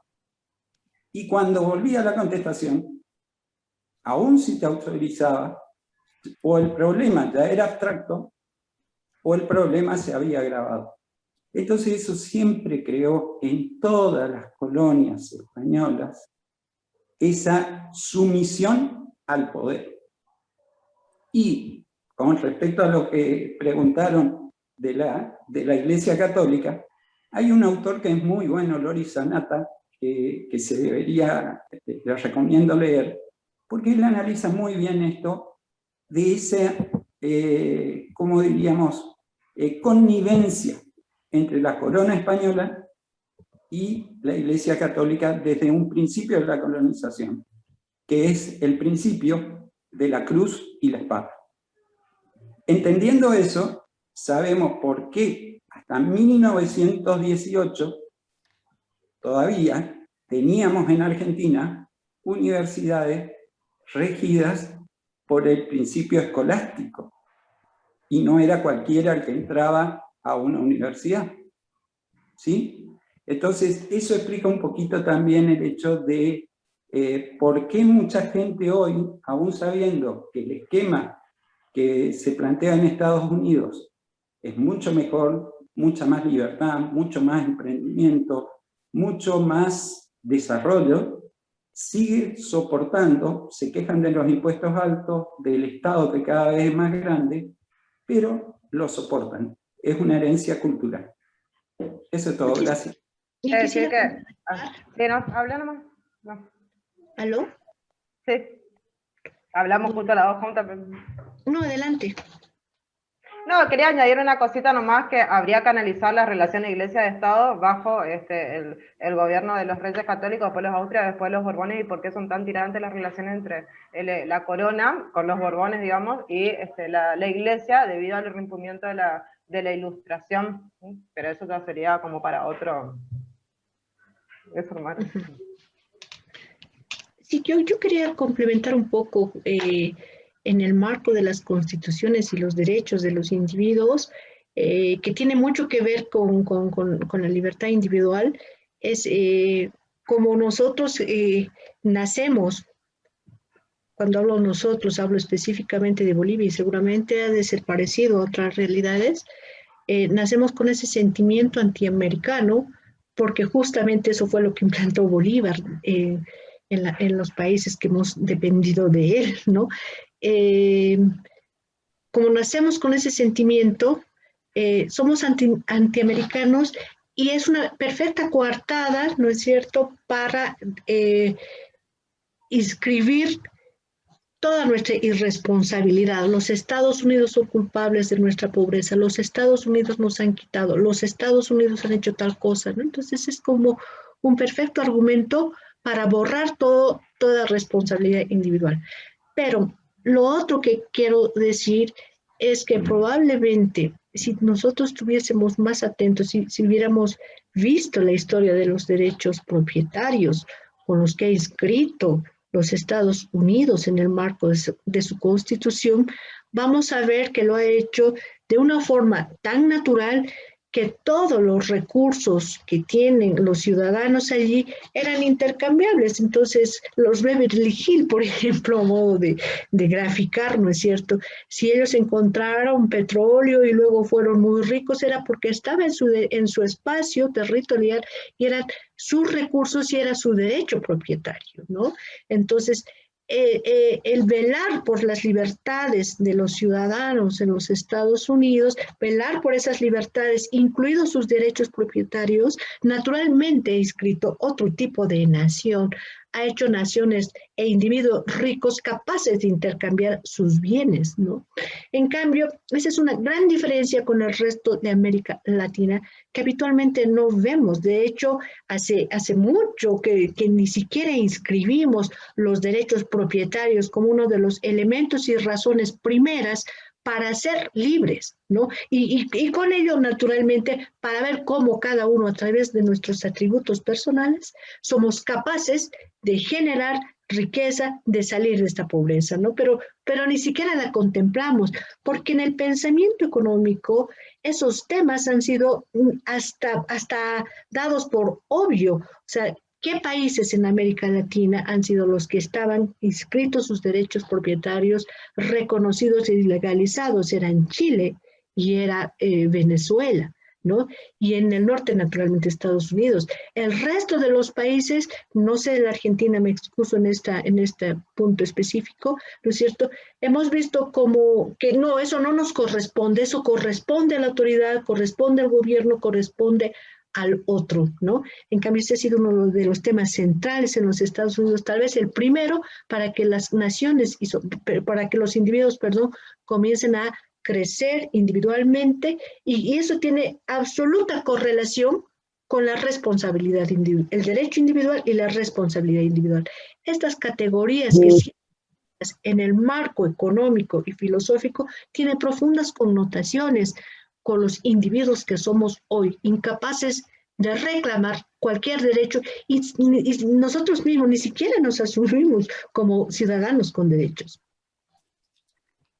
y cuando volvía la contestación, aún si te autorizaba, o el problema ya era abstracto, o el problema se había agravado. Entonces eso siempre creó en todas las colonias españolas esa sumisión al poder. Y con respecto a lo que preguntaron de la Iglesia Católica, hay un autor que es muy bueno, Loris Sanata, que se debería, le recomiendo leer, porque él analiza muy bien esto de esa, ¿cómo diríamos?, connivencia entre la corona española y la Iglesia Católica desde un principio de la colonización, que es el principio de la cruz y la espada. Entendiendo eso, sabemos por qué hasta 1918 todavía teníamos en Argentina universidades regidas por el principio escolástico, y no era cualquiera el que entraba a una universidad, ¿sí? Entonces, eso explica un poquito también el hecho de por qué mucha gente hoy, aún sabiendo que el esquema que se plantea en Estados Unidos es mucho mejor, mucha más libertad, mucho más emprendimiento, mucho más desarrollo, sigue soportando, se quejan de los impuestos altos, del Estado que cada vez es más grande, pero lo soportan. Es una herencia cultural. Eso es todo, gracias.
Sí, no, habla nomás. No.
¿Aló?
Sí. Hablamos justo las dos juntas. Pero...
No, adelante.
No, quería añadir una cosita nomás, que habría que analizar la relación Iglesia-Estado bajo el gobierno de los Reyes Católicos, después los Austrias, después los Borbones, y por qué son tan tirantes las relaciones entre la corona, con los Borbones, digamos, y la Iglesia, debido al rompimiento de la Ilustración. ¿Sí? Pero eso ya sería como para otro... Eso nomás.
Sí, yo quería complementar un poco en el marco de las constituciones y los derechos de los individuos, que tiene mucho que ver con la libertad individual, es como nosotros nacemos. Cuando hablo nosotros, hablo específicamente de Bolivia y seguramente ha de ser parecido a otras realidades. Nacemos con ese sentimiento antiamericano, porque justamente eso fue lo que implantó Bolívar en los países que hemos dependido de él, ¿no? Como nacemos con ese sentimiento, somos antiamericanos y es una perfecta coartada, ¿no es cierto?, para inscribir toda nuestra irresponsabilidad. Los Estados Unidos son culpables de nuestra pobreza, los Estados Unidos nos han quitado, los Estados Unidos han hecho tal cosa, ¿no? Entonces es como un perfecto argumento para borrar toda responsabilidad individual. Pero lo otro que quiero decir es que probablemente si nosotros estuviésemos más atentos, si hubiéramos visto la historia de los derechos propietarios con los que ha inscrito los Estados Unidos en el marco de su Constitución, vamos a ver que lo ha hecho de una forma tan natural que todos los recursos que tienen los ciudadanos allí eran intercambiables. Entonces, los Beverly Hills, por ejemplo, a modo de graficar, ¿no es cierto? Si ellos encontraron petróleo y luego fueron muy ricos, era porque estaba en su espacio territorial y eran sus recursos y era su derecho propietario, ¿no? Entonces, el velar por las libertades de los ciudadanos en los Estados Unidos, velar por esas libertades, incluidos sus derechos propietarios, naturalmente ha inscrito otro tipo de nación, ha hecho naciones e individuos ricos capaces de intercambiar sus bienes, ¿no? En cambio, esa es una gran diferencia con el resto de América Latina, que habitualmente no vemos. De hecho, hace mucho que ni siquiera inscribimos los derechos propietarios como uno de los elementos y razones primeras para ser libres, ¿no? Y con ello, naturalmente, para ver cómo cada uno, a través de nuestros atributos personales, somos capaces de generar riqueza, de salir de esta pobreza, ¿no? Pero ni siquiera la contemplamos, porque en el pensamiento económico esos temas han sido hasta dados por obvio. O sea, ¿qué países en América Latina han sido los que estaban inscritos sus derechos propietarios, reconocidos y legalizados? Eran Chile y era Venezuela, ¿no? Y en el norte, naturalmente, Estados Unidos. El resto de los países, no sé, la Argentina, me excuso en este punto específico, ¿no es cierto? Hemos visto como que no, eso no nos corresponde, eso corresponde a la autoridad, corresponde al gobierno, corresponde al otro, ¿no? En cambio, este ha sido uno de los temas centrales en los Estados Unidos, tal vez el primero, para que las naciones, para que los individuos, comiencen a crecer individualmente, y eso tiene absoluta correlación con la responsabilidad individual, el derecho individual y la responsabilidad individual. Estas categorías que en el marco económico y filosófico tienen profundas connotaciones con los individuos que somos hoy, incapaces de reclamar cualquier derecho, y nosotros mismos ni siquiera nos asumimos como ciudadanos con derechos.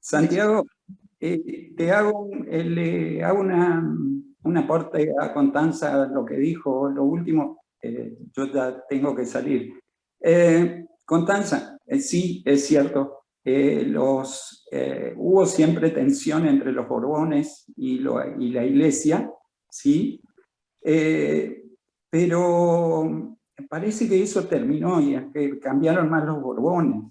Santiago, le hago un aporte a Constanza a lo que dijo, lo último, yo ya tengo que salir. Constanza, sí, es cierto, hubo siempre tensión entre los Borbones y la Iglesia, ¿sí? Pero parece que eso terminó y que cambiaron más los Borbones,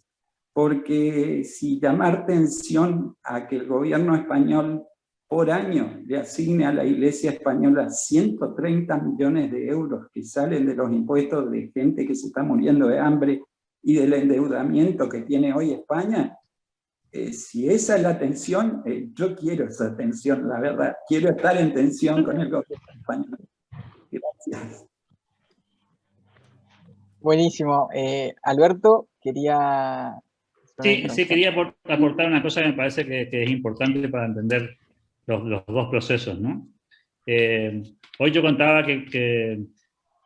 porque si llamar tensión a que el gobierno español por año le asigne a la Iglesia española 130 millones de euros que salen de los impuestos de gente que se está muriendo de hambre y del endeudamiento que tiene hoy España, si esa es la tensión, yo quiero esa tensión, la verdad, quiero estar en tensión con el gobierno español. Gracias.
Buenísimo. Alberto, quería...
Sí, quería aportar una cosa que me parece que es importante para entender los dos procesos, ¿no? Hoy yo contaba que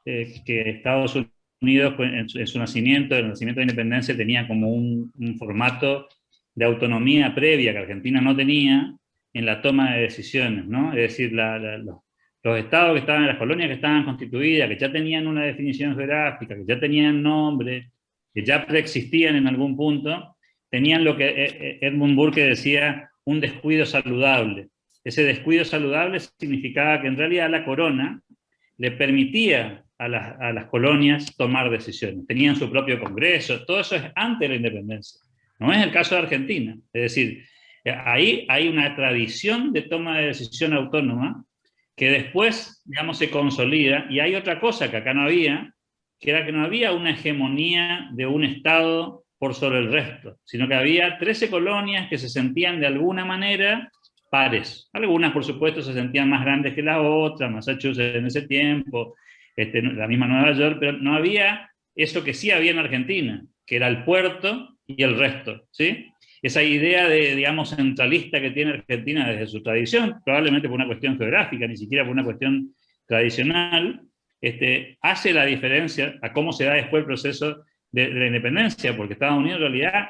Estados Unidos, en su nacimiento, el nacimiento de la independencia, tenía como un formato de autonomía previa que Argentina no tenía en la toma de decisiones, ¿no? Es decir, los estados que estaban, las colonias que estaban constituidas, que ya tenían una definición geográfica, que ya tenían nombre, que ya preexistían en algún punto, tenían lo que Edmund Burke decía, un descuido saludable. Ese descuido saludable significaba que en realidad la corona le permitía a las colonias tomar decisiones. Tenían su propio congreso, todo eso es antes de la independencia. No es el caso de Argentina. Es decir, ahí hay una tradición de toma de decisión autónoma que después, digamos, se consolida, y hay otra cosa que acá no había, que era que no había una hegemonía de un Estado por sobre el resto, sino que había 13 colonias que se sentían de alguna manera pares. Algunas, por supuesto, se sentían más grandes que las otras, Massachusetts en ese tiempo, la misma Nueva York, pero no había eso que sí había en Argentina, que era el puerto y el resto, ¿sí? Esa idea de, digamos, centralista que tiene Argentina desde su tradición, probablemente por una cuestión geográfica, ni siquiera por una cuestión tradicional, hace la diferencia a cómo se da después el proceso de la independencia, porque Estados Unidos en realidad,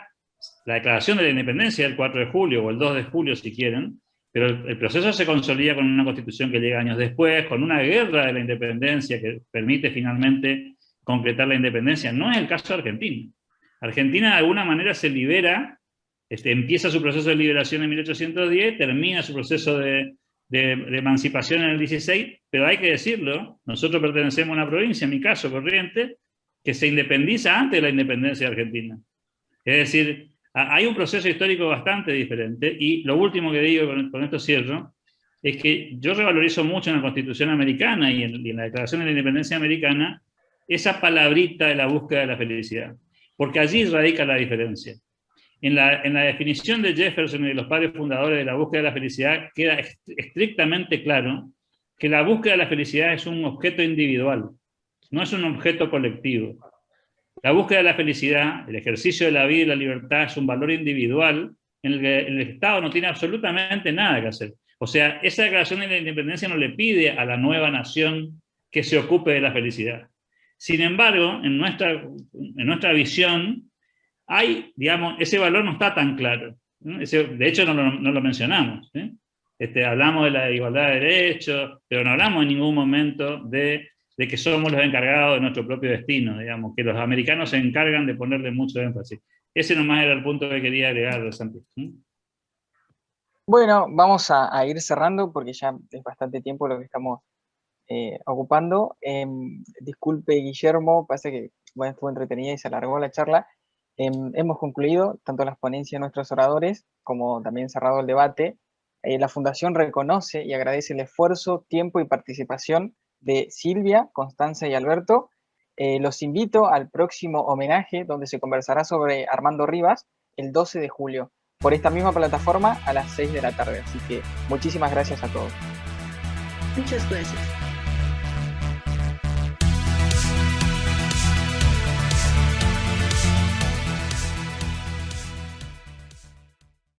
la declaración de la independencia del 4 de julio, o el 2 de julio si quieren, pero el proceso se consolida con una constitución que llega años después, con una guerra de la independencia que permite finalmente concretar la independencia. No es el caso de Argentina. Argentina de alguna manera se libera, empieza su proceso de liberación en 1810, termina su proceso de emancipación en el 16, pero hay que decirlo, nosotros pertenecemos a una provincia, en mi caso, Corrientes, que se independiza antes de la independencia de Argentina. Es decir, hay un proceso histórico bastante diferente, y lo último que digo, con esto cierro, es que yo revalorizo mucho en la Constitución americana y en la Declaración de la Independencia Americana esa palabrita de la búsqueda de la felicidad, porque allí radica la diferencia. En la definición de Jefferson y de los padres fundadores de la búsqueda de la felicidad queda estrictamente claro que la búsqueda de la felicidad es un objeto individual, no es un objeto colectivo. La búsqueda de la felicidad, el ejercicio de la vida y la libertad es un valor individual en el que el Estado no tiene absolutamente nada que hacer. O sea, esa declaración de la independencia no le pide a la nueva nación que se ocupe de la felicidad. Sin embargo, en nuestra visión, hay, digamos, ese valor no está tan claro, ¿no? De hecho, no lo mencionamos, ¿sí? Hablamos de la igualdad de derechos, pero no hablamos en ningún momento de que somos los encargados de nuestro propio destino, digamos, que los americanos se encargan de ponerle mucho énfasis. Ese nomás era el punto que quería agregar, Santi.
Bueno, vamos a ir cerrando porque ya es bastante tiempo lo que estamos ocupando. Disculpe, Guillermo, parece que bueno, estuvo entretenida y se alargó la charla. Hemos concluido tanto las ponencias de nuestros oradores como también cerrado el debate. La Fundación reconoce y agradece el esfuerzo, tiempo y participación de Silvia, Constanza y Alberto. Los invito al próximo homenaje donde se conversará sobre Armando Rivas el 12 de julio por esta misma plataforma a las 6 de la tarde. Así que muchísimas gracias a todos.
Muchas gracias.